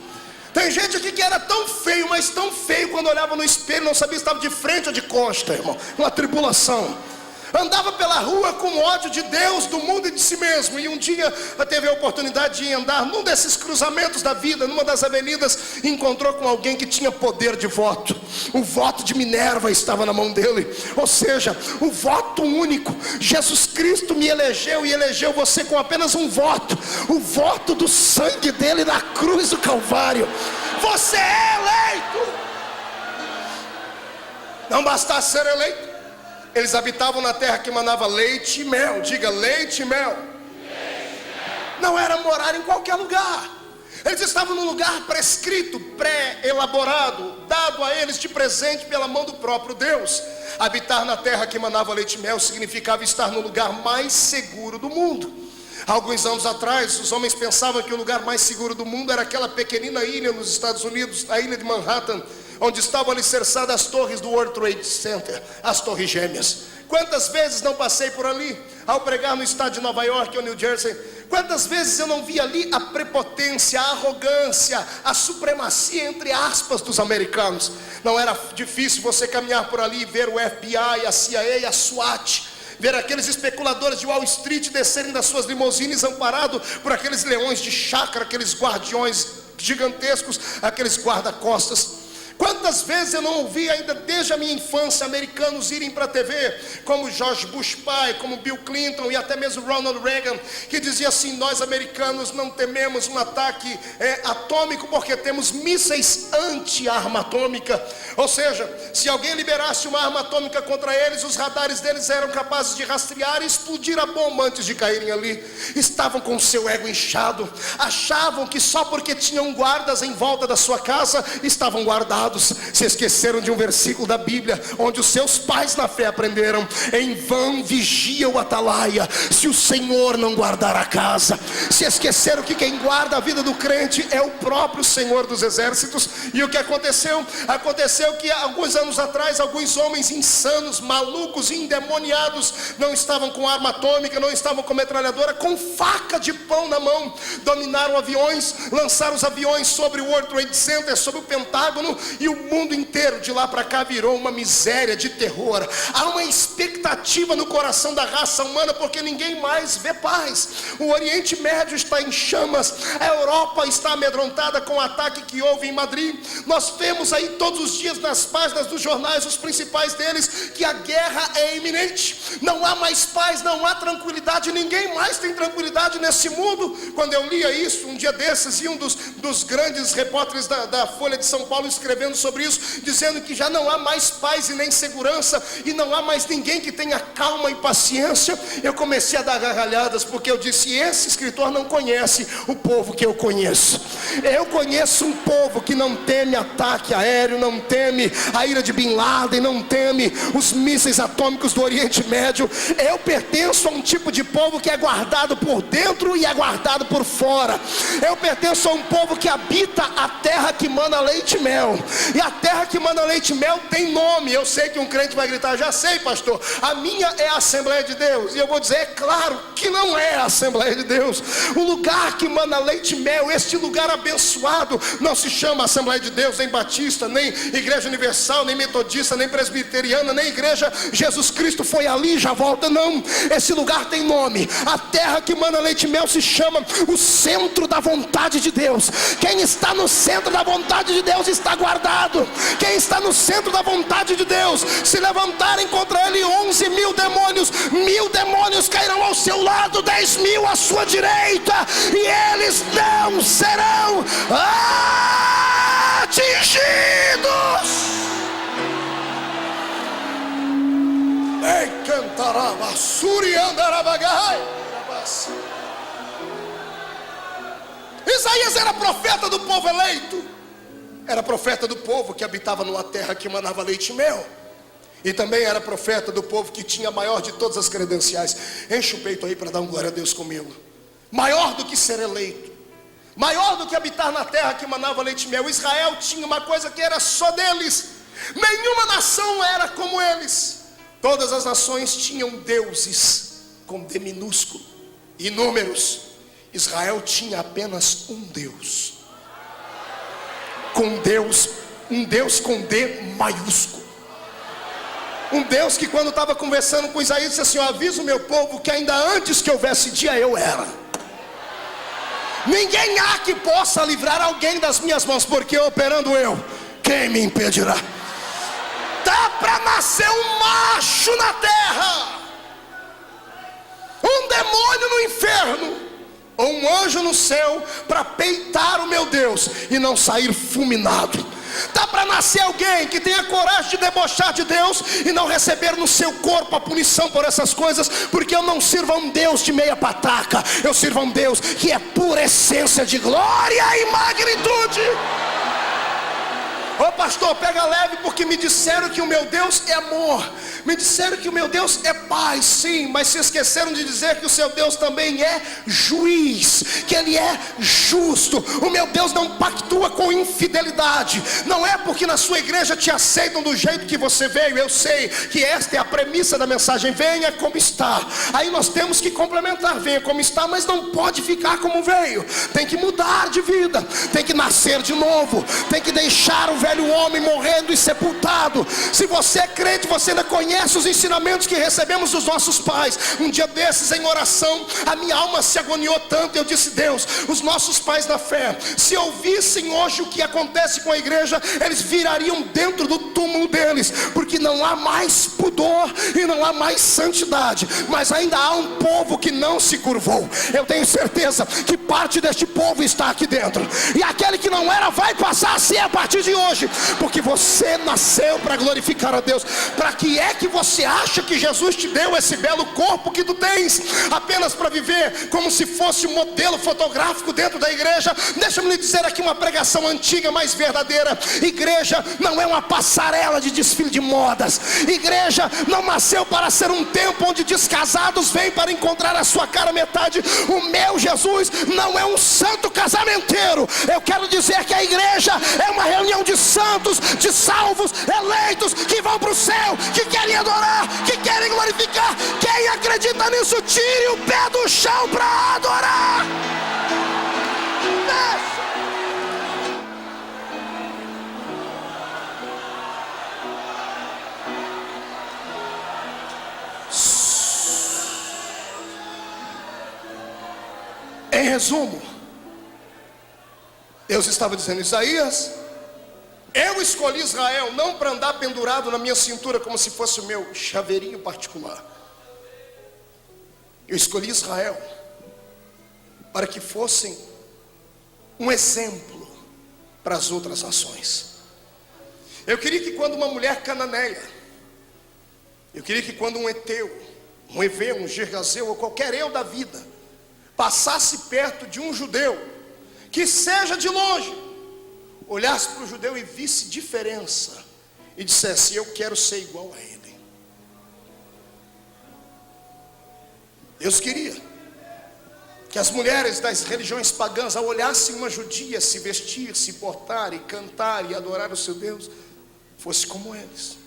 Tem gente aqui que era tão feio, mas tão feio, quando olhava no espelho, não sabia se estava de frente ou de costa, irmão. Uma tribulação. Andava pela rua com ódio de Deus, do mundo e de si mesmo. E um dia teve a oportunidade de andar num desses cruzamentos da vida, numa das avenidas, e encontrou com alguém que tinha poder de voto. O voto de Minerva estava na mão dele. Ou seja, o voto único. Jesus Cristo me elegeu e elegeu você com apenas um voto. O voto do sangue dele na cruz do Calvário. Você é eleito. Não bastasse ser eleito, eles habitavam na terra que manava leite e mel. Diga, leite e mel. Não era morar em qualquer lugar. Eles estavam num lugar prescrito, pré-elaborado, dado a eles de presente pela mão do próprio Deus. Habitar na terra que manava leite e mel significava estar no lugar mais seguro do mundo. Há alguns anos atrás, os homens pensavam que o lugar mais seguro do mundo era aquela pequenina ilha nos Estados Unidos, a ilha de Manhattan, onde estavam alicerçadas as torres do World Trade Center, as torres gêmeas. Quantas vezes não passei por ali, ao pregar no estado de Nova York ou New Jersey? Quantas vezes eu não vi ali a prepotência, a arrogância, a supremacia, entre aspas, dos americanos? Não era difícil você caminhar por ali e ver o FBI, a CIA, a SWAT, ver aqueles especuladores de Wall Street descerem das suas limusines amparados por aqueles leões de chácara, aqueles guardiões gigantescos, aqueles guarda-costas. Quantas vezes eu não ouvi ainda desde a minha infância americanos irem para a TV, como George Bush pai, como Bill Clinton e até mesmo Ronald Reagan, que dizia assim: nós americanos não tememos um ataque atômico porque temos mísseis anti-arma atômica. Ou seja, se alguém liberasse uma arma atômica contra eles, os radares deles eram capazes de rastrear e explodir a bomba antes de caírem ali. Estavam com o seu ego inchado, achavam que só porque tinham guardas em volta da sua casa estavam guardados. Se esqueceram de um versículo da Bíblia, onde os seus pais na fé aprenderam: em vão vigia o atalaia, se o Senhor não guardar a casa. Se esqueceram que quem guarda a vida do crente é o próprio Senhor dos exércitos. E o que aconteceu? Aconteceu que alguns anos atrás, alguns homens insanos, malucos, endemoniados, não estavam com arma atômica, não estavam com metralhadora, com faca de pão na mão, dominaram aviões, lançaram os aviões sobre o World Trade Center, sobre o Pentágono, e o mundo inteiro de lá para cá virou uma miséria de terror. Há uma expectativa no coração da raça humana, porque ninguém mais vê paz. O Oriente Médio está em chamas, a Europa está amedrontada com o ataque que houve em Madrid. Nós vemos aí todos os dias nas páginas dos jornais, os principais deles, que a guerra é iminente. Não há mais paz, não há tranquilidade, ninguém mais tem tranquilidade nesse mundo. Quando eu lia isso um dia desses, e um dos grandes repórteres da Folha de São Paulo escrevendo sobre isso, dizendo que já não há mais paz e nem segurança, e não há mais ninguém que tenha calma e paciência, eu comecei a dar gargalhadas, porque eu disse: esse escritor não conhece o povo que eu conheço. Eu conheço um povo que não teme ataque aéreo, não teme a ira de Bin Laden, não teme os mísseis atômicos do Oriente Médio. Eu pertenço a um tipo de povo que é guardado por dentro e é guardado por fora. Eu pertenço a um povo que habita a terra que mana leite e mel. E a terra que manda leite e mel tem nome. Eu sei que um crente vai gritar: já sei, pastor, a minha é a Assembleia de Deus. E eu vou dizer: é claro que não é a Assembleia de Deus. O lugar que manda leite e mel, este lugar abençoado, não se chama Assembleia de Deus, nem Batista, nem Igreja Universal, nem Metodista, nem Presbiteriana, nem Igreja Jesus Cristo foi ali e já volta. Não, esse lugar tem nome. A terra que manda leite e mel se chama o centro da vontade de Deus. Quem está no centro da vontade de Deus está guardado. Quem está no centro da vontade de Deus, se levantarem contra ele 11.000 demônios, 1.000 demônios cairão ao seu lado, 10.000 à sua direita, e eles não serão atingidos. Ei, cantarava, suriandarabagai. Isaías Isaías era profeta do povo eleito, era profeta do povo que habitava numa terra que manava leite e mel, e também era profeta do povo que tinha a maior de todas as credenciais. Enche o peito aí para dar um glória a Deus comigo. Maior do que ser eleito, maior do que habitar na terra que manava leite e mel. Israel tinha uma coisa que era só deles. Nenhuma nação era como eles. Todas as nações tinham deuses com D minúsculo, inúmeros. Israel tinha apenas um Deus, um Deus com D maiúsculo. Um Deus que, quando estava conversando com Isaías, disse assim: eu aviso o meu povo que ainda antes que houvesse dia eu era. Ninguém há que possa livrar alguém das minhas mãos, porque operando eu, quem me impedirá? Dá para nascer um macho na terra, um demônio no inferno, ou um anjo no céu, para peitar o meu Deus e não sair fulminado. Dá para nascer alguém que tenha coragem de debochar de Deus e não receber no seu corpo a punição por essas coisas, porque eu não sirvo a um Deus de meia pataca, eu sirvo a um Deus que é pura essência de glória e magnitude. Ô pastor, pega leve, porque me disseram que o meu Deus é amor, me disseram que o meu Deus é paz. Sim, mas se esqueceram de dizer que o seu Deus também é juiz, que Ele é justo. O meu Deus não pactua com infidelidade. Não é porque na sua igreja te aceitam do jeito que você veio. Eu sei que esta é a premissa da mensagem: venha como está. Aí nós temos que complementar: venha como está, mas não pode ficar como veio. Tem que mudar de vida, tem que nascer de novo, tem que deixar o velho homem morrendo e sepultado. Se você é crente, você ainda conhece os ensinamentos que recebemos dos nossos pais. Um dia desses, em oração, a minha alma se agoniou tanto. Eu disse: Deus, os nossos pais da fé, se ouvissem hoje o que acontece com a igreja, eles virariam dentro do túmulo deles, porque não há mais pudor e não há mais santidade, mas ainda há um povo que não se curvou. Eu tenho certeza que parte deste povo está aqui dentro, e aquele que não era vai passar a ser a partir de hoje, porque você nasceu para glorificar a Deus. Para que é que você acha que Jesus te deu esse belo corpo que tu tens? Apenas para viver como se fosse um modelo fotográfico dentro da igreja? Deixa-me lhe dizer aqui uma pregação antiga, mas verdadeira: igreja não é uma passarela de desfile de modas. Igreja não nasceu para ser um templo onde descasados vêm para encontrar a sua cara metade. O meu Jesus não é um santo casamenteiro. Eu quero dizer que a igreja é uma reunião de santos, de salvos, eleitos, que vão para o céu, que querem adorar, que querem glorificar. Quem acredita nisso, tire o pé do chão para adorar. Em resumo, Deus estava dizendo: Isaías, eu escolhi Israel não para andar pendurado na minha cintura como se fosse o meu chaveirinho particular. Eu escolhi Israel para que fossem um exemplo para as outras nações. Eu queria que quando uma mulher cananeia, eu queria que quando um Eteu, um Eveu, um Girgazeu ou qualquer eu da vida passasse perto de um judeu, que seja de longe, olhasse para o judeu e visse diferença e dissesse: eu quero ser igual a ele. Deus queria que as mulheres das religiões pagãs, ao olhassem uma judia se vestir, se portar e cantar e adorar o seu Deus, fosse como eles.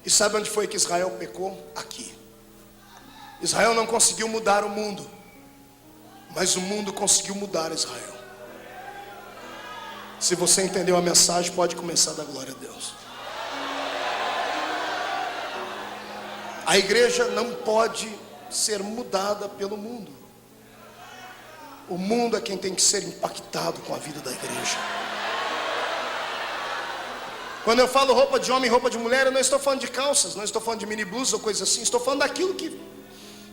E sabe onde foi que Israel pecou? Aqui. Israel não conseguiu mudar o mundo, mas o mundo conseguiu mudar Israel. Se você entendeu a mensagem, pode começar a dar glória a Deus. A igreja não pode ser mudada pelo mundo. O mundo é quem tem que ser impactado com a vida da igreja. Quando eu falo roupa de homem, roupa de mulher, eu não estou falando de calças, não estou falando de mini blusas ou coisa assim. Estou falando daquilo que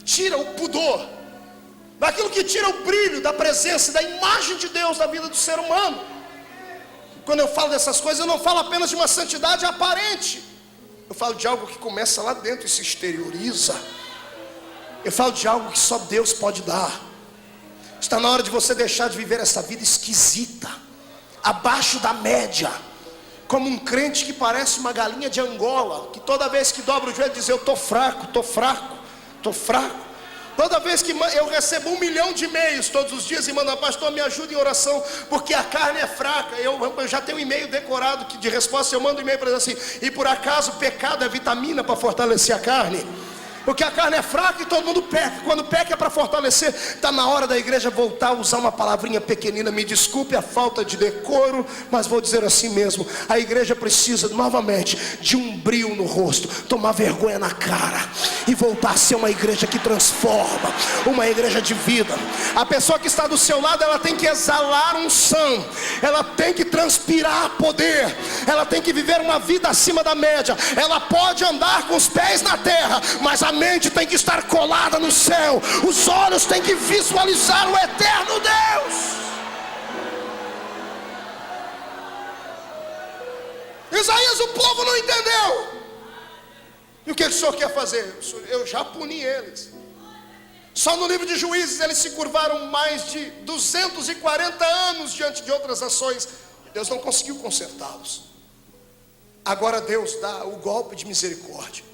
tira o pudor, daquilo que tira o brilho da presença, da imagem de Deus na vida do ser humano. Quando eu falo dessas coisas, eu não falo apenas de uma santidade aparente. Eu falo de algo que começa lá dentro e se exterioriza. Eu falo de algo que só Deus pode dar. Está na hora de você deixar de viver essa vida esquisita, abaixo da média, como um crente que parece uma galinha de Angola, que toda vez que dobra o joelho diz: eu estou fraco, estou fraco, estou fraco. Toda vez que eu recebo 1 milhão de e-mails todos os dias e mando: pastor, me ajuda em oração, porque a carne é fraca. Eu já tenho um e-mail decorado que de resposta eu mando um e-mail para dizer assim: e por acaso pecado é vitamina para fortalecer a carne? Porque a carne é fraca e todo mundo peca. Quando peca é para fortalecer. Está na hora da igreja voltar a usar uma palavrinha pequenina. Me desculpe a falta de decoro, mas vou dizer assim mesmo: a igreja precisa novamente de um brilho no rosto, tomar vergonha na cara e voltar a ser uma igreja que transforma, uma igreja de vida. A pessoa que está do seu lado, ela tem que exalar unção, ela tem que transpirar poder, ela tem que viver uma vida acima da média. Ela pode andar com os pés na terra, mas a mente tem que estar colada no céu. Os olhos têm que visualizar o eterno Deus. Isaías, o povo não entendeu. E o que o Senhor quer fazer? Eu já puni eles. Só no livro de Juízes eles se curvaram mais de 240 anos diante de outras ações. Deus não conseguiu consertá-los. Agora Deus dá o golpe de misericórdia.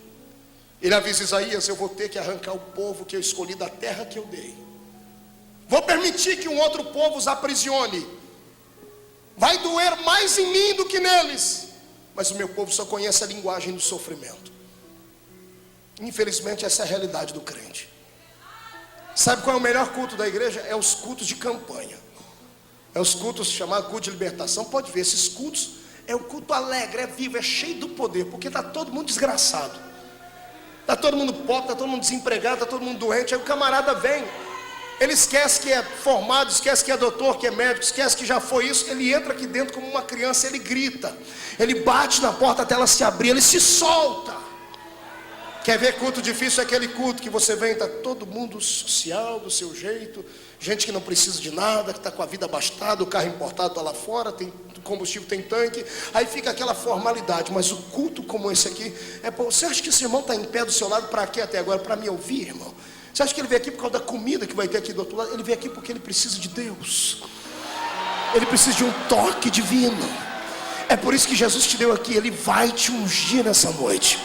Ele avisa Isaías: eu vou ter que arrancar o povo que eu escolhi da terra que eu dei. Vou permitir que um outro povo os aprisione. Vai doer mais em mim do que neles, mas o meu povo só conhece a linguagem do sofrimento. Infelizmente essa é a realidade do crente. Sabe qual é o melhor culto da igreja? É os cultos de campanha. É os cultos chamados culto de libertação. Pode ver, esses cultos é um culto alegre, é vivo, é cheio do poder, porque está todo mundo desgraçado, está todo mundo pobre, está todo mundo desempregado, está todo mundo doente. Aí o camarada vem, ele esquece que é formado, esquece que é doutor, que é médico, esquece que já foi isso. Ele entra aqui dentro como uma criança, ele grita, ele bate na porta até ela se abrir, ele se solta. Quer ver culto difícil? É aquele culto que você vem, está todo mundo social, do seu jeito, gente que não precisa de nada, que está com a vida abastada, o carro importado está lá fora, tem combustível, tem tanque, aí fica aquela formalidade. Mas o culto como esse aqui, você acha que esse irmão está em pé do seu lado para quê até agora? Para me ouvir, irmão? Você acha que ele veio aqui por causa da comida que vai ter aqui do outro lado? Ele veio aqui porque ele precisa de Deus, ele precisa de um toque divino. É por isso que Jesus te deu aqui. Ele vai te ungir nessa noite.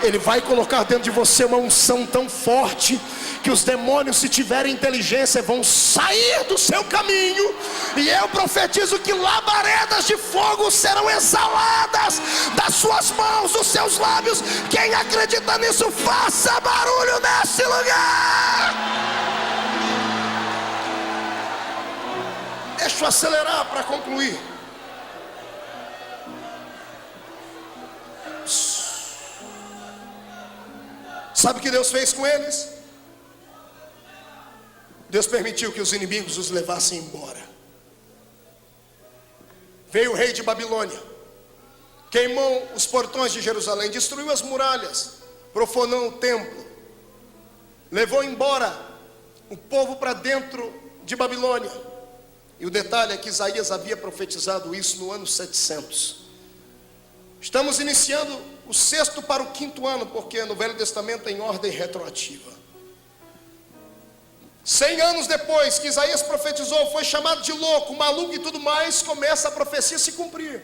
Ele vai colocar dentro de você uma unção tão forte que os demônios, se tiverem inteligência, vão sair do seu caminho. E eu profetizo que labaredas de fogo serão exaladas das suas mãos, dos seus lábios. Quem acredita nisso, faça barulho nesse lugar. Deixa eu acelerar para concluir. Sabe o que Deus fez com eles? Deus permitiu que os inimigos os levassem embora. Veio o rei de Babilônia, queimou os portões de Jerusalém, destruiu as muralhas, profanou o templo, levou embora o povo para dentro de Babilônia. E o detalhe é que Isaías havia profetizado isso no ano 700. Estamos iniciando o 6º para o 5º ano, porque no Velho Testamento é em ordem retroativa. 100 anos depois que Isaías profetizou, foi chamado de louco, maluco e tudo mais, começa a profecia a se cumprir.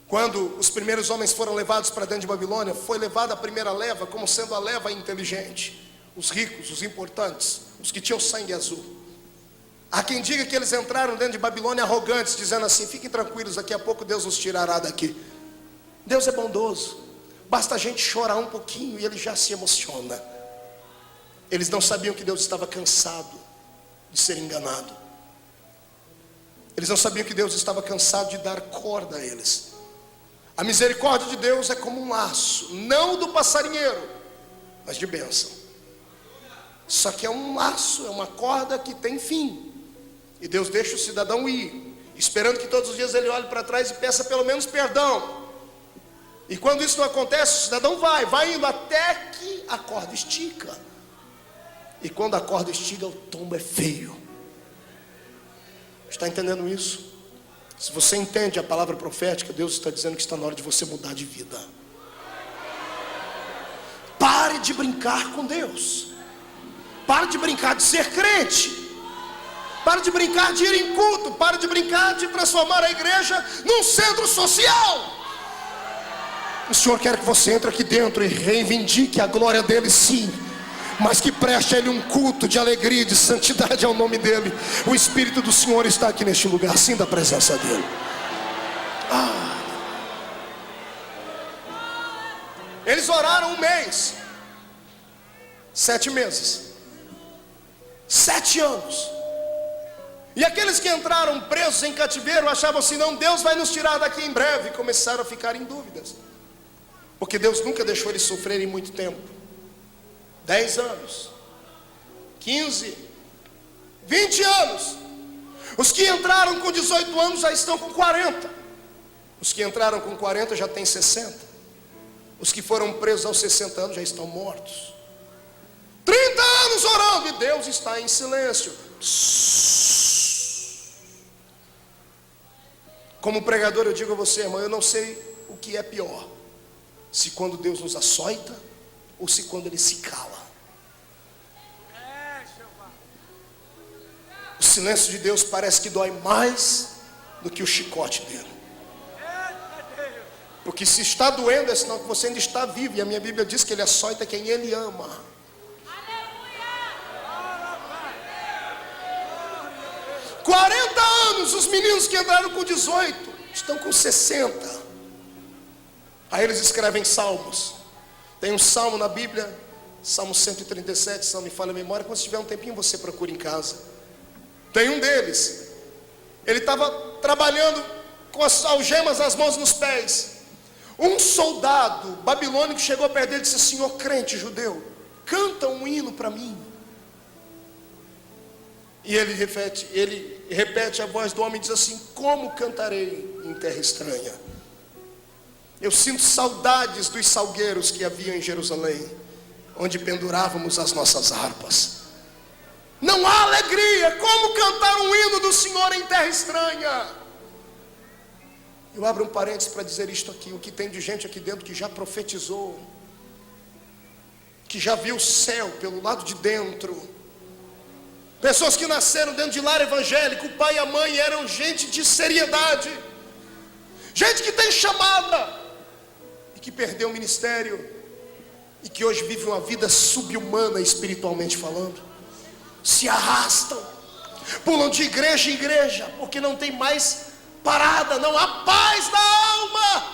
Quando os primeiros homens foram levados para dentro de Babilônia, foi levada a primeira leva como sendo a leva inteligente, os ricos, os importantes, os que tinham sangue azul. Há quem diga que eles entraram dentro de Babilônia arrogantes, dizendo assim: fiquem tranquilos, daqui a pouco Deus nos tirará daqui. Deus é bondoso, basta a gente chorar um pouquinho e Ele já se emociona. Eles não sabiam que Deus estava cansado de ser enganado. Eles não sabiam que Deus estava cansado de dar corda a eles. A misericórdia de Deus é como um laço, não do passarinheiro, mas de bênção. Só que é um laço, é uma corda que tem fim. E Deus deixa o cidadão ir, esperando que todos os dias ele olhe para trás e peça pelo menos perdão. E quando isso não acontece, o cidadão vai indo até que a corda estica. E quando a corda estica, o tombo é feio. Está entendendo isso? Se você entende a palavra profética, Deus está dizendo que está na hora de você mudar de vida. Pare de brincar com Deus. Pare de brincar de ser crente. Para de brincar de ir em culto. Para de brincar de transformar a igreja num centro social. O Senhor quer que você entre aqui dentro e reivindique a glória dele, sim, mas que preste a ele um culto de alegria, de santidade ao nome dele. O Espírito do Senhor está aqui neste lugar, sim, da presença dele. Eles oraram um mês, 7 meses, 7 anos. E aqueles que entraram presos em cativeiro achavam assim: não, Deus vai nos tirar daqui em breve. E começaram a ficar em dúvidas, porque Deus nunca deixou eles sofrerem muito tempo. 10 anos, 15, 20 anos. Os que entraram com 18 anos já estão com 40. Os que entraram com 40 já têm 60. Os que foram presos aos 60 anos já estão mortos. 30 anos orando e Deus está em silêncio. Como pregador eu digo a você, irmão, eu não sei o que é pior: se quando Deus nos açoita ou se quando Ele se cala. O silêncio de Deus parece que dói mais do que o chicote dele. Porque se está doendo é sinal que você ainda está vivo. E a minha Bíblia diz que Ele açoita quem Ele ama. 40 anos, os meninos que entraram com 18 estão com 60. Aí eles escrevem salmos. Tem um salmo na Bíblia, Salmo 137, se não me falha a memória. Quando tiver um tempinho você procura em casa. Tem um deles, ele estava trabalhando com as algemas nas mãos e nos pés. Um soldado babilônico chegou perto dele e disse: senhor crente judeu, canta um hino para mim. E ele repete a voz do homem e diz assim: como cantarei em terra estranha? Eu sinto saudades dos salgueiros que havia em Jerusalém, onde pendurávamos as nossas harpas. Não há alegria como cantar um hino do Senhor em terra estranha. Eu abro um parênteses para dizer isto aqui: o que tem de gente aqui dentro que já profetizou, que já viu o céu pelo lado de dentro. Pessoas que nasceram dentro de lar evangélico, o pai e a mãe eram gente de seriedade, gente que tem chamada, e que perdeu o ministério, e que hoje vive uma vida subhumana espiritualmente falando. Se arrastam, pulam de igreja em igreja, porque não tem mais parada, não há paz na alma.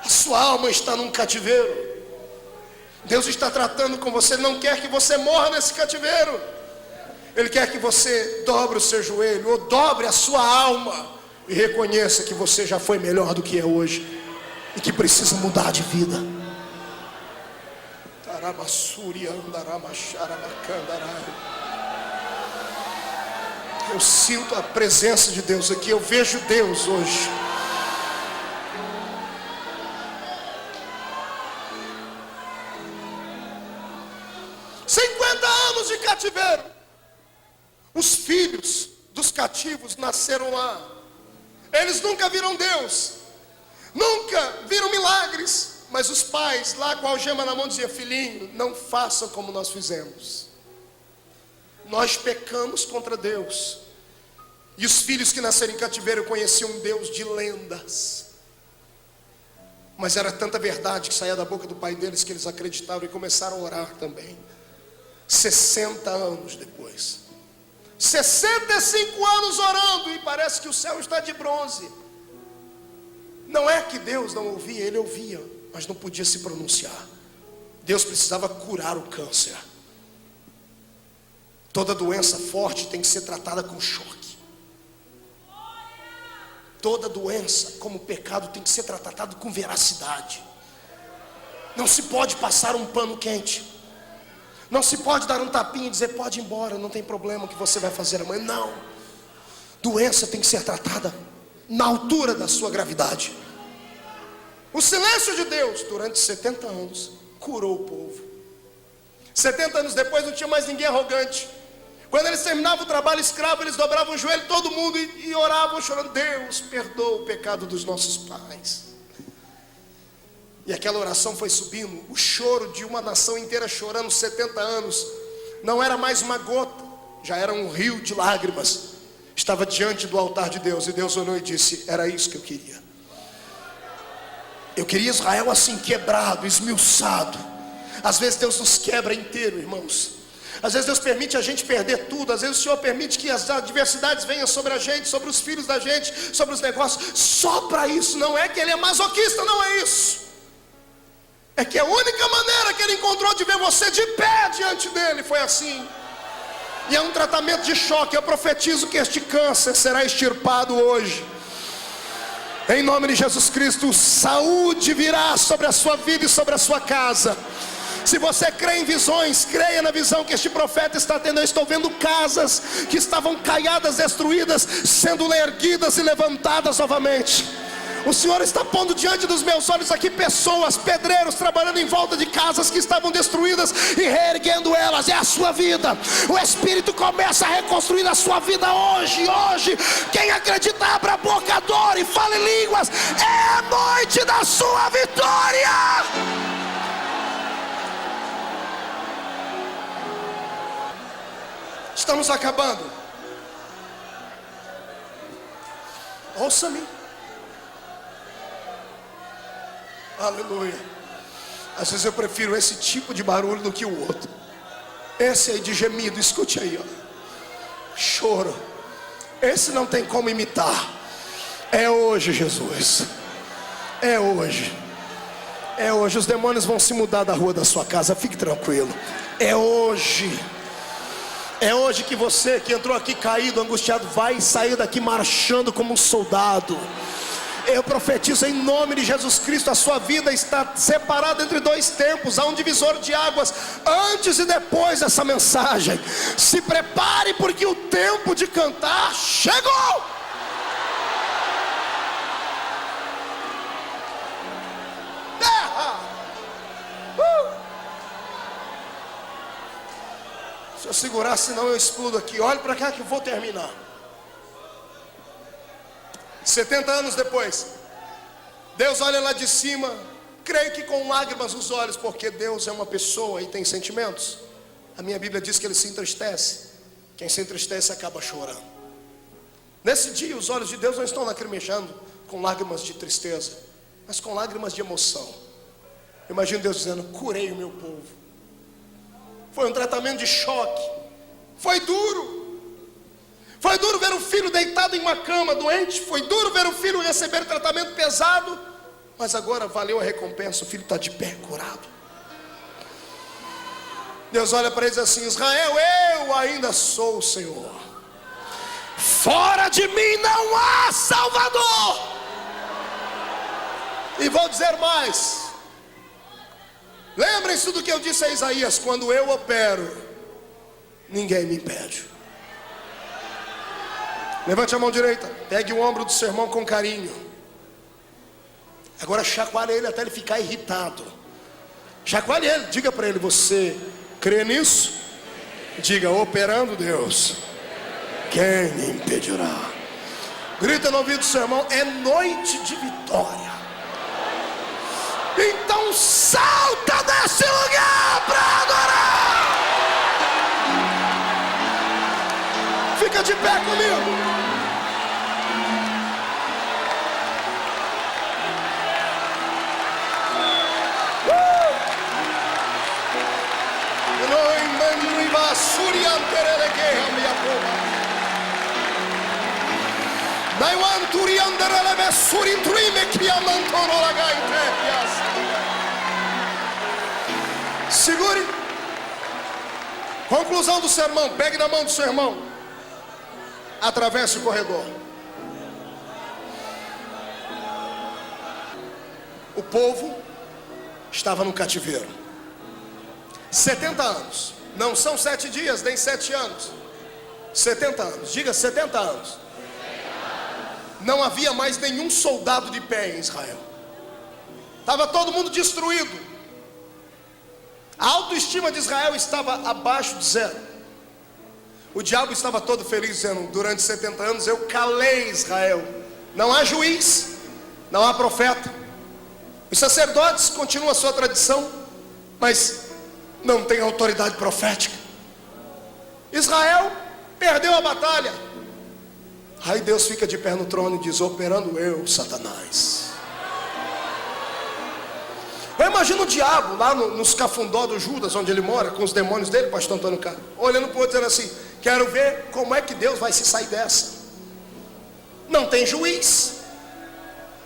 A sua alma está num cativeiro. Deus está tratando com você. Ele não quer que você morra nesse cativeiro. Ele quer que você dobre o seu joelho, ou dobre a sua alma, e reconheça que você já foi melhor do que é hoje, e que precisa mudar de vida. Eu sinto a presença de Deus aqui. Eu vejo Deus hoje. De cativeiro. Os filhos dos cativos nasceram lá. Eles nunca viram Deus, nunca viram milagres. Mas os pais lá com a algema na mão diziam: filhinho, não façam como nós fizemos. Nós pecamos contra Deus. E os filhos que nasceram em cativeiro conheciam um Deus de lendas. Mas era tanta verdade que saía da boca do pai deles que eles acreditaram e começaram a orar também. 60 anos depois, 65 anos orando, e parece que o céu está de bronze. Não é que Deus não ouvia, Ele ouvia, mas não podia se pronunciar. Deus precisava curar o câncer. Toda doença forte tem que ser tratada com choque. Toda doença, como pecado, tem que ser tratada com veracidade. Não se pode passar um pano quente. Não se pode dar um tapinha e dizer: pode ir embora, não tem problema, o que você vai fazer amanhã. Não. Doença tem que ser tratada na altura da sua gravidade. O silêncio de Deus durante 70 anos curou o povo. 70 anos depois não tinha mais ninguém arrogante. Quando eles terminavam o trabalho escravo, eles dobravam o joelho, todo mundo, e oravam chorando: Deus, perdoa o pecado dos nossos pais. E aquela oração foi subindo, o choro de uma nação inteira chorando 70 anos, não era mais uma gota, já era um rio de lágrimas. Estava diante do altar de Deus, e Deus olhou e disse: era isso que eu queria. Eu queria Israel assim, quebrado, esmiuçado. Às vezes Deus nos quebra inteiro, irmãos. Às vezes Deus permite a gente perder tudo. Às vezes o Senhor permite que as adversidades venham sobre a gente, sobre os filhos da gente, sobre os negócios, só para isso. Não é que Ele é masoquista, não é isso. É que a única maneira que Ele encontrou de ver você de pé diante dEle foi assim. E é um tratamento de choque. Eu profetizo que este câncer será extirpado hoje, em nome de Jesus Cristo. Saúde virá sobre a sua vida e sobre a sua casa. Se você crê em visões, creia na visão que este profeta está tendo. Eu estou vendo casas que estavam caiadas, destruídas, sendo erguidas e levantadas novamente. O Senhor está pondo diante dos meus olhos aqui pessoas, pedreiros, trabalhando em volta de casas que estavam destruídas e reerguendo elas. É a sua vida. O Espírito começa a reconstruir a sua vida hoje. Quem acredita, abra a boca, adore e fale línguas. É a noite da sua vitória. Estamos acabando. Ouça-me. Aleluia. Às vezes eu prefiro esse tipo de barulho do que o outro. Esse aí de gemido, escute aí, ó. Choro. Esse não tem como imitar. É hoje, Jesus. É hoje. É hoje. Os demônios vão se mudar da rua da sua casa. Fique tranquilo. É hoje. É hoje que você que entrou aqui caído, angustiado, vai sair daqui marchando como um soldado. Eu profetizo em nome de Jesus Cristo, a sua vida está separada entre dois tempos. Há um divisor de águas antes e depois dessa mensagem. Se prepare, porque o tempo de cantar chegou. Terra. Se eu segurar, senão eu explodo aqui. Olhe para cá que eu vou terminar. 70 anos depois, Deus olha lá de cima, creio que com lágrimas nos olhos, porque Deus é uma pessoa e tem sentimentos. A minha Bíblia diz que Ele se entristece. Quem se entristece acaba chorando. Nesse dia os olhos de Deus não estão lacrimejando com lágrimas de tristeza, mas com lágrimas de emoção. Imagino Deus dizendo: curei o meu povo. Foi um tratamento de choque. Foi duro. Foi duro ver o filho deitado em uma cama doente. Foi duro ver o filho receber tratamento pesado. Mas agora valeu a recompensa. O filho está de pé, curado. Deus olha para eles assim: Israel, eu ainda sou o Senhor. Fora de mim não há Salvador. E vou dizer mais. Lembrem-se do que eu disse a Isaías: quando eu opero, ninguém me impede. Levante a mão direita, pegue o ombro do seu irmão com carinho. Agora chacoalhe ele até ele ficar irritado. Chacoalhe ele, diga para ele: você crê nisso? Diga: operando Deus, quem me impedirá? Grita no ouvido do seu irmão: é noite de vitória. Então salta desse lugar para adorar. Fica de pé comigo. Segure. Conclusão do sermão. Pegue na mão do seu irmão. Atravesse o corredor. O povo estava no cativeiro. 70 anos. Não são 7 dias, nem 7 anos. 70 anos. Diga 70 anos. Não havia mais nenhum soldado de pé em Israel. Estava todo mundo destruído. A autoestima de Israel estava abaixo de zero. O diabo estava todo feliz dizendo: durante 70 anos eu calei Israel. Não há juiz, não há profeta. Os sacerdotes continuam a sua tradição, mas não tem autoridade profética. Israel perdeu a batalha. Aí Deus fica de pé no trono e diz: operando eu, Satanás. Eu imagino o diabo lá nos cafundó do Judas, onde ele mora, com os demônios dele, pastor Antônio Carlos, olhando para o outro dizendo assim: quero ver como é que Deus vai se sair dessa. Não tem juiz,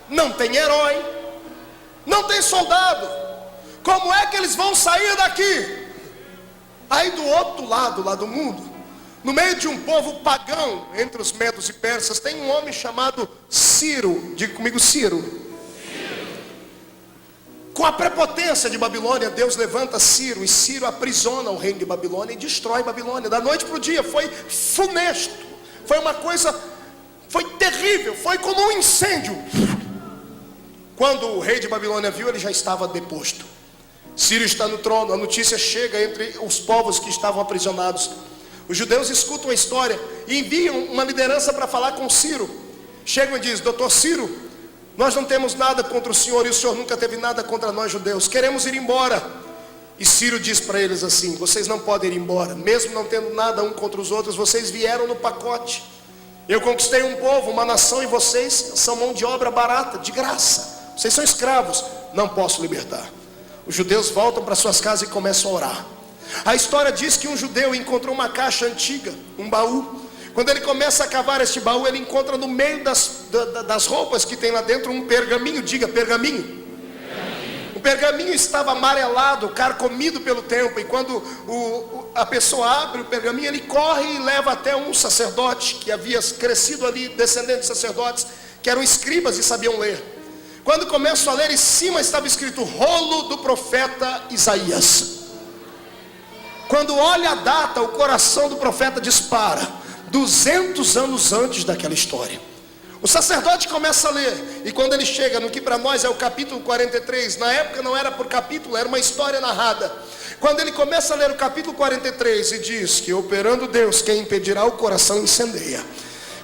não tem herói, não tem soldado. Como é que eles vão sair daqui? Aí do outro lado, lá do mundo, no meio de um povo pagão, entre os medos e persas, tem um homem chamado Ciro. Diga comigo, Ciro. Com a prepotência de Babilônia, Deus levanta Ciro, e Ciro aprisiona o reino de Babilônia e destrói Babilônia, da noite para o dia. Foi funesto, foi uma coisa, foi terrível, foi como um incêndio. Quando o rei de Babilônia viu, ele já estava deposto. Ciro está no trono, a notícia chega entre os povos que estavam aprisionados. Os judeus escutam a história e enviam uma liderança para falar com Ciro. Chegam e dizem: doutor Ciro, nós não temos nada contra o senhor, e o senhor nunca teve nada contra nós judeus, queremos ir embora. E Ciro diz para eles assim: vocês não podem ir embora, mesmo não tendo nada um contra os outros, vocês vieram no pacote. Eu conquistei um povo, uma nação, e vocês são mão de obra barata, de graça. Vocês são escravos, não posso libertar. Os judeus voltam para suas casas e começam a orar. A história diz que um judeu encontrou uma caixa antiga, um baú. Quando ele começa a cavar este baú, ele encontra no meio das roupas que tem lá dentro um pergaminho. Diga, pergaminho. O pergaminho estava amarelado, carcomido pelo tempo. E quando a pessoa abre o pergaminho, ele corre e leva até um sacerdote que havia crescido ali, descendente de sacerdotes, que eram escribas e sabiam ler. Quando começam a ler, em cima estava escrito: rolo do profeta Isaías. Quando olha a data, o coração do profeta dispara. 200 anos antes daquela história. O sacerdote começa a ler, e quando ele chega no que para nós é o capítulo 43, na época não era por capítulo, era uma história narrada. Quando ele começa a ler o capítulo 43 e diz que operando Deus, quem impedirá, o coração incendeia.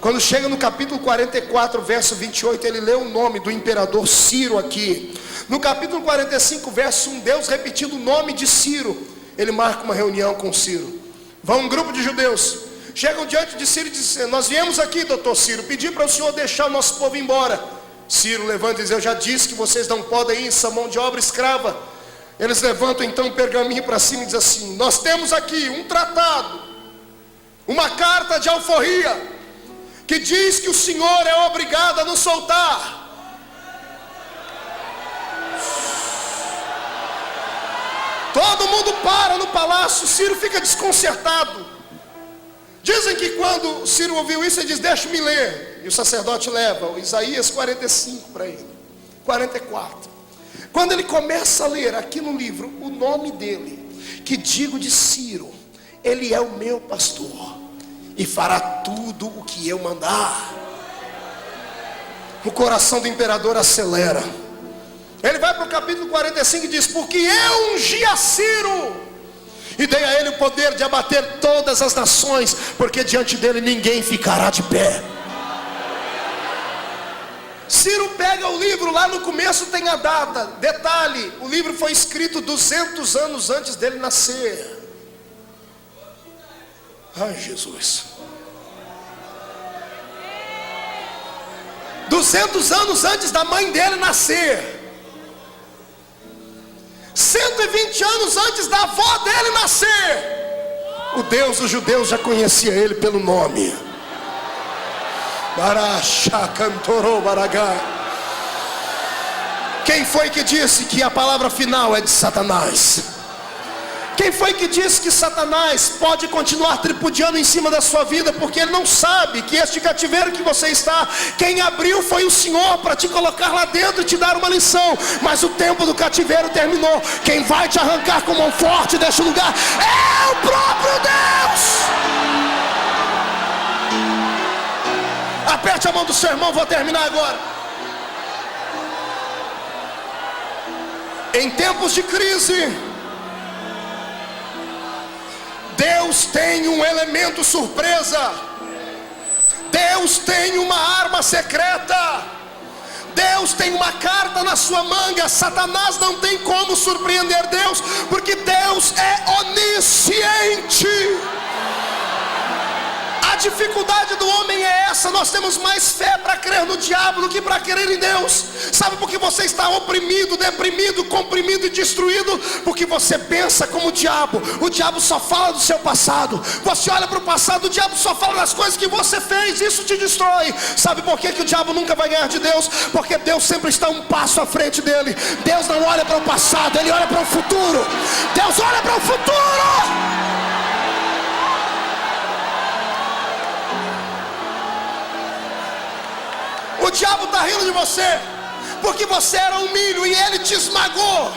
Quando chega no capítulo 44, verso 28, ele lê o nome do imperador Ciro aqui. No capítulo 45, verso 1, Deus repetindo o nome de Ciro, ele marca uma reunião com Ciro. Vão um grupo de judeus, chegam diante de Ciro e dizem: nós viemos aqui, doutor Ciro, pedir para o senhor deixar o nosso povo embora. Ciro levanta e diz: eu já disse que vocês não podem ir, são mão de obra escrava. Eles levantam então um pergaminho para cima e dizem assim: nós temos aqui um tratado, uma carta de alforria, que diz que o senhor é obrigado a nos soltar. Todo mundo para no palácio, Ciro fica desconcertado. Dizem que quando Ciro ouviu isso, ele diz: deixa-me ler. E o sacerdote leva o Isaías 45 para ele, 44. Quando ele começa a ler aqui no livro o nome dele, que digo de Ciro: ele é o meu pastor e fará tudo o que eu mandar. O coração do imperador acelera. Ele vai para o capítulo 45 e diz: porque eu ungi a Ciro e dei a ele o poder de abater todas as nações, porque diante dele ninguém ficará de pé. Ciro pega o livro, lá no começo tem a data. Detalhe, o livro foi escrito 200 anos antes dele nascer. Ai, Jesus. 200 anos antes da mãe dele nascer. 120 anos antes da avó dele nascer. O Deus dos judeus já conhecia ele pelo nome. Quem foi que disse que a palavra final é de Satanás? Quem foi que disse que Satanás pode continuar tripudiando em cima da sua vida? Porque ele não sabe que este cativeiro que você está, quem abriu foi o Senhor para te colocar lá dentro e te dar uma lição. Mas o tempo do cativeiro terminou. Quem vai te arrancar com mão forte deste lugar é o próprio Deus. Aperte a mão do seu irmão, vou terminar agora. Em tempos de crise, Deus tem um elemento surpresa. Deus tem uma arma secreta. Deus tem uma carta na sua manga. Satanás não tem como surpreender Deus, porque Deus é onisciente. dificuldade do homem é essa: nós temos mais fé para crer no diabo do que para crer em Deus. Sabe por que você está oprimido, deprimido, comprimido e destruído? Porque você pensa como o diabo. O diabo só fala do seu passado. Você olha para o passado, o diabo só fala das coisas que você fez. Isso te destrói. Sabe por que o diabo nunca vai ganhar de Deus? Porque Deus sempre está um passo à frente dele. Deus não olha para o passado, Ele olha para o futuro. Deus olha para o futuro. O diabo está rindo de você, porque você era um milho e ele te esmagou.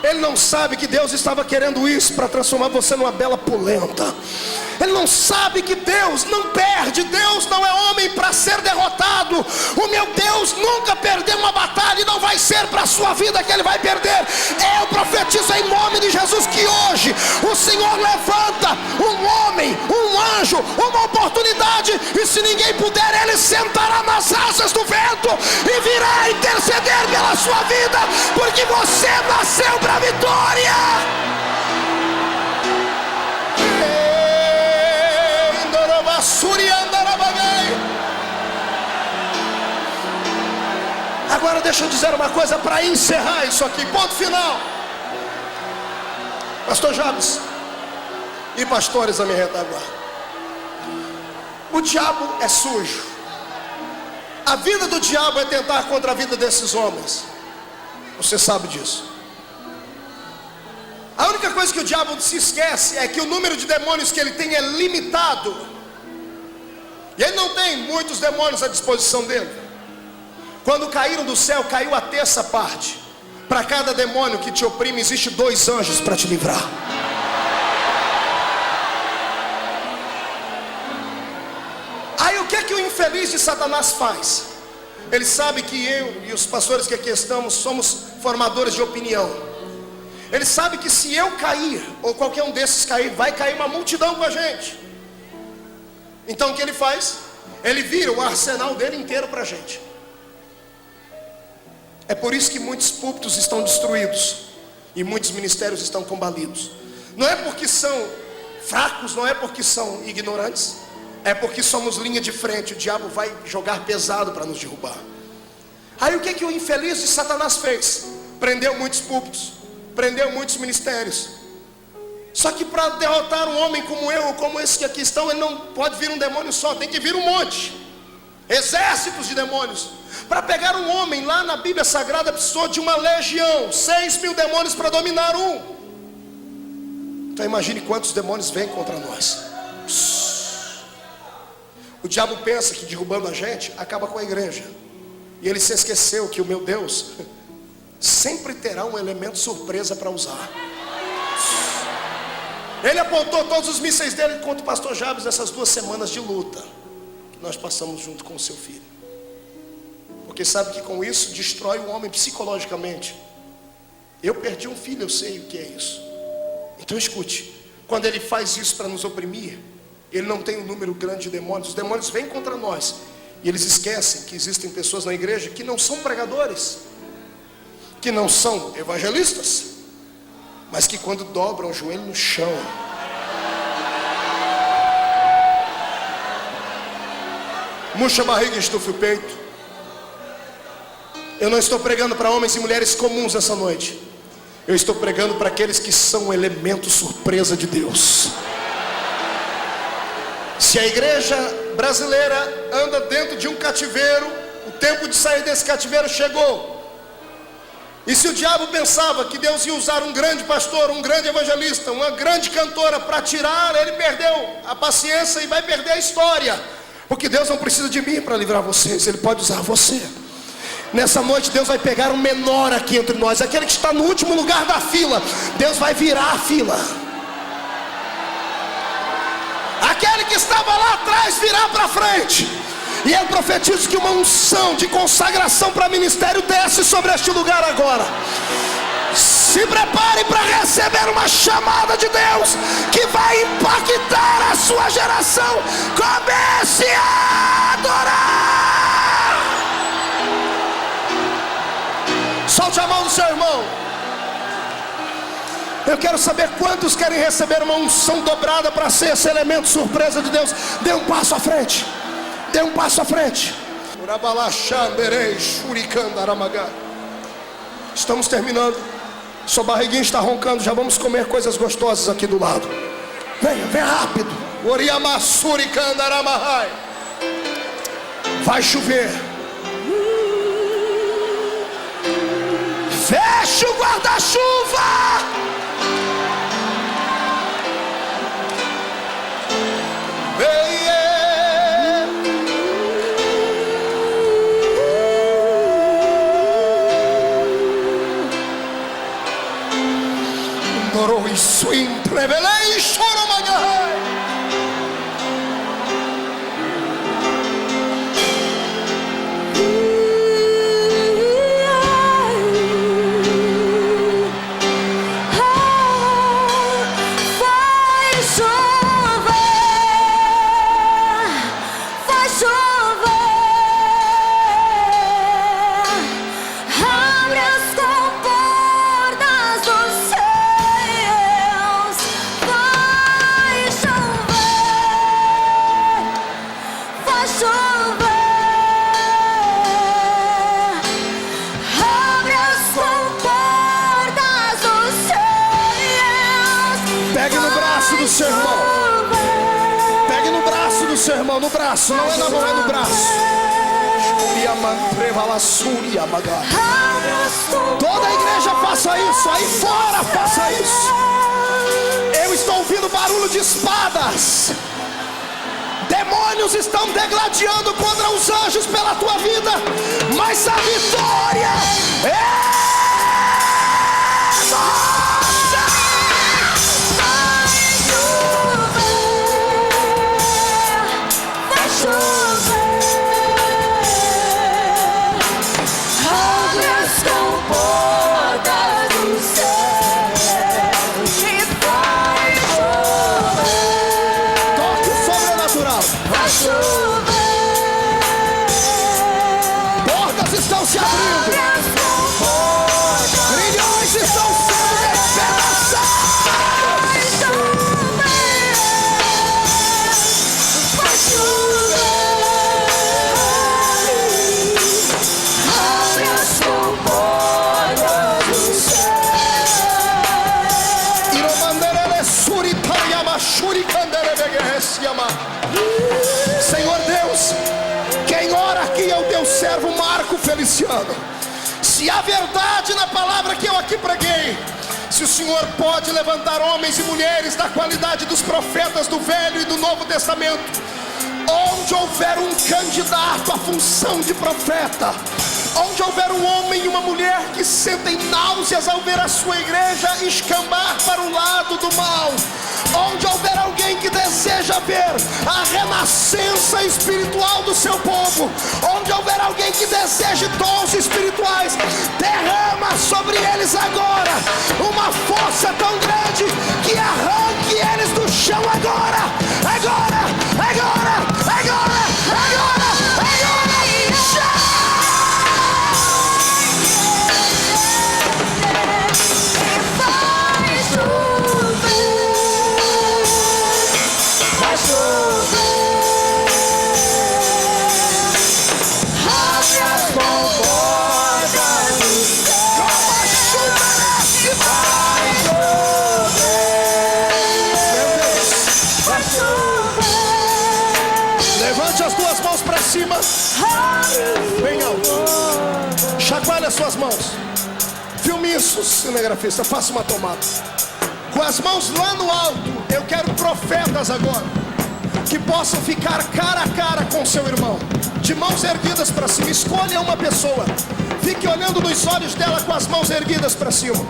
Ele não sabe que Deus estava querendo isso para transformar você numa bela polenta. Ele não sabe que Deus não perde. Deus não é homem para ser derrotado. O meu Deus nunca perdeu uma batalha, e não vai ser para a sua vida que Ele vai perder. Eu profetizo em nome de Jesus que hoje o Senhor levanta um homem, um anjo, uma oportunidade, e se ninguém puder, Ele sentará nas asas do vento e virá interceder pela sua vida, porque você nasceu para a vitória. Agora deixa eu dizer uma coisa para encerrar isso aqui, ponto final. Pastor Jabes e pastores a minha retaguarda, o diabo é sujo. A vida do diabo é tentar contra a vida desses homens. Você sabe disso. A única coisa que o diabo se esquece é que o número de demônios que ele tem é limitado. E ele não tem muitos demônios à disposição dele. Quando caíram do céu, caiu a terça parte. Para cada demônio que te oprime, existe 2 anjos para te livrar. Aí o que é que o infeliz de Satanás faz? Ele sabe que eu e os pastores que aqui estamos somos formadores de opinião. Ele sabe que se eu cair, ou qualquer um desses cair, vai cair uma multidão com a gente. Então o que ele faz? Ele vira o arsenal dele inteiro para a gente. É por isso que muitos púlpitos estão destruídos e muitos ministérios estão combalidos. Não é porque são fracos, não é porque são ignorantes, é porque somos linha de frente. O diabo vai jogar pesado para nos derrubar. Aí o que que o infeliz de Satanás fez? Prendeu muitos púlpitos, prendeu muitos ministérios. Só que para derrotar um homem como eu, ou como esse que aqui estão, ele não pode vir um demônio só, tem que vir um monte, exércitos de demônios. Para pegar um homem lá na Bíblia Sagrada precisou de uma legião, 6.000 demônios para dominar um. Então imagine quantos demônios vêm contra nós. O diabo pensa que derrubando a gente acaba com a igreja, e ele se esqueceu que o meu Deus sempre terá um elemento surpresa para usar. Ele apontou todos os mísseis dele contra o pastor Jabes nessas 2 semanas de luta que nós passamos junto com o seu filho. Porque sabe que com isso destrói o homem psicologicamente. Eu perdi um filho, eu sei o que é isso. Então escute, quando ele faz isso para nos oprimir, ele não tem um número grande de demônios. Os demônios vêm contra nós, e eles esquecem que existem pessoas na igreja que não são pregadores, que não são evangelistas, mas que quando dobram o joelho no chão, murcha a barriga e estufa o peito. Eu não estou pregando para homens e mulheres comuns essa noite. Eu estou pregando para aqueles que são o elemento surpresa de Deus. Se a igreja brasileira anda dentro de um cativeiro, o tempo de sair desse cativeiro chegou. E se o diabo pensava que Deus ia usar um grande pastor, um grande evangelista, uma grande cantora para tirar, ele perdeu a paciência e vai perder a história. Porque Deus não precisa de mim para livrar vocês, Ele pode usar você. Nessa noite Deus vai pegar um menor aqui entre nós, aquele que está no último lugar da fila. Deus vai virar a fila. Aquele que estava lá atrás virar para frente. E eu profetizo que uma unção de consagração para ministério desce sobre este lugar agora. Se prepare para receber uma chamada de Deus que vai impactar a sua geração. Comece a adorar. Solte a mão do seu irmão. Eu quero saber quantos querem receber uma unção dobrada para ser esse elemento surpresa de Deus. Dê um passo à frente. Dê um passo à frente. Estamos terminando. Sua barriguinha está roncando. Já vamos comer coisas gostosas aqui do lado. Venha, venha rápido. Vai chover. Feche o guarda-chuva. Pegue no braço do seu irmão. Pegue no braço do seu irmão. No braço, não é na mão, é no braço. Toda a igreja faça isso. Aí fora faça isso. Eu estou ouvindo barulho de espadas. Demônios estão degladiando contra os anjos pela tua vida. Mas a vitória é se abrindo, grilhões estão sendo Senhor Deus, quem ora aqui é o teu servo Marco Feliciano. Se há verdade na palavra que eu aqui preguei, se o Senhor pode levantar homens e mulheres da qualidade dos profetas do Velho e do Novo Testamento, onde houver um candidato à função de profeta, onde houver um homem e uma mulher que sentem náuseas ao ver a sua igreja escambar para o lado do mal, onde houver alguém que deseja ver a renascença espiritual do seu povo, onde houver alguém que deseje dons espirituais, derrama sobre eles agora uma força tão grande que arranque eles do chão agora, agora, agora, agora, agora, agora, já! Levante as duas mãos para cima, bem alto, chacoalhe as suas mãos. Filme isso, cinegrafista, faça uma tomada. Com as mãos lá no alto, eu quero profetas agora que possam ficar cara a cara com seu irmão, de mãos erguidas para cima. Escolha uma pessoa, fique olhando nos olhos dela com as mãos erguidas para cima.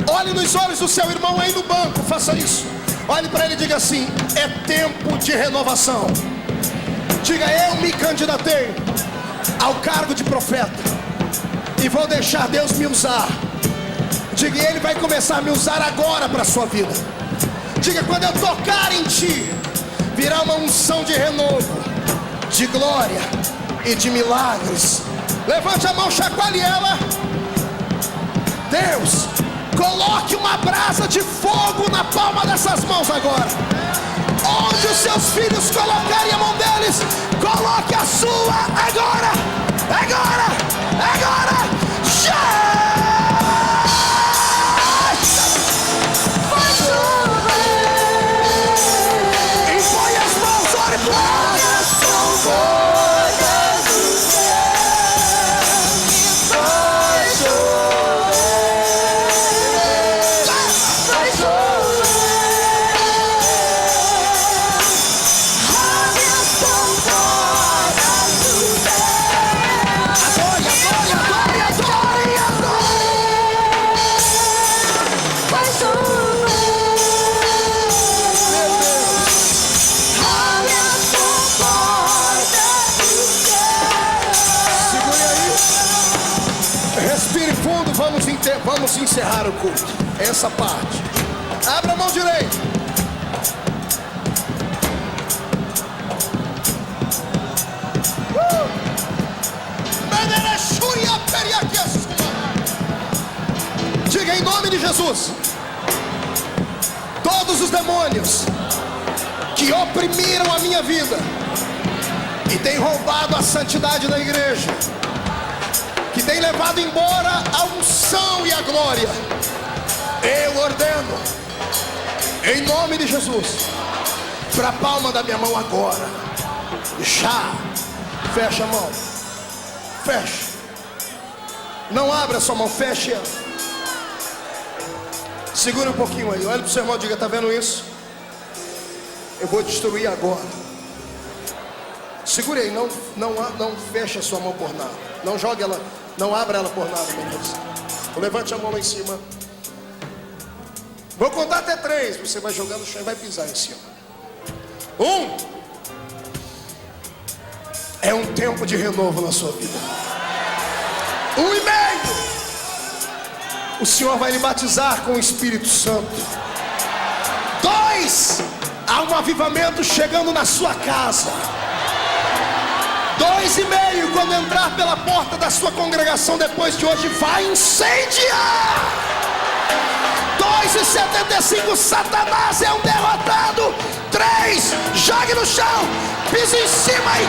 Olhe nos olhos do seu irmão aí no banco, faça isso. Olhe para ele e diga assim: é tempo de renovação. Diga: eu me candidatei ao cargo de profeta e vou deixar Deus me usar. Diga: ele vai começar a me usar agora para a sua vida. Diga: quando eu tocar em ti, virá uma unção de renovo, de glória e de milagres. Levante a mão, chacoalhe ela. Deus, Coloque uma brasa de fogo na palma dessas mãos agora. Onde os seus filhos colocarem a mão deles, coloque a sua agora. Agora, agora. Impõe as mãos, ore por Vamos encerrar o culto. Essa parte. Abra a mão direita. Diga em nome de Jesus: todos os demônios que oprimiram a minha vida e têm roubado a santidade da igreja, que tem levado embora a unção e a glória, eu ordeno, em nome de Jesus, para a palma da minha mão agora. Já. Fecha a mão. Fecha. Não abra a sua mão, feche ela. Segura um pouquinho aí. Olha para o seu irmão e diga: está vendo isso? Eu vou destruir agora. Segure aí. Não feche a sua mão por nada. Não jogue ela. Não abra ela por nada, meu Deus. Levante a mão lá em cima. Vou contar até 3. Você vai jogar no chão e vai pisar em cima. 1. É um tempo de renovo na sua vida. 1,5. O Senhor vai lhe batizar com o Espírito Santo. 2. Há um avivamento chegando na sua casa. 2,5, quando entrar pela porta da sua congregação depois de hoje, vai incendiar. 2,75, Satanás é um derrotado. 3, jogue no chão, pise em cima e...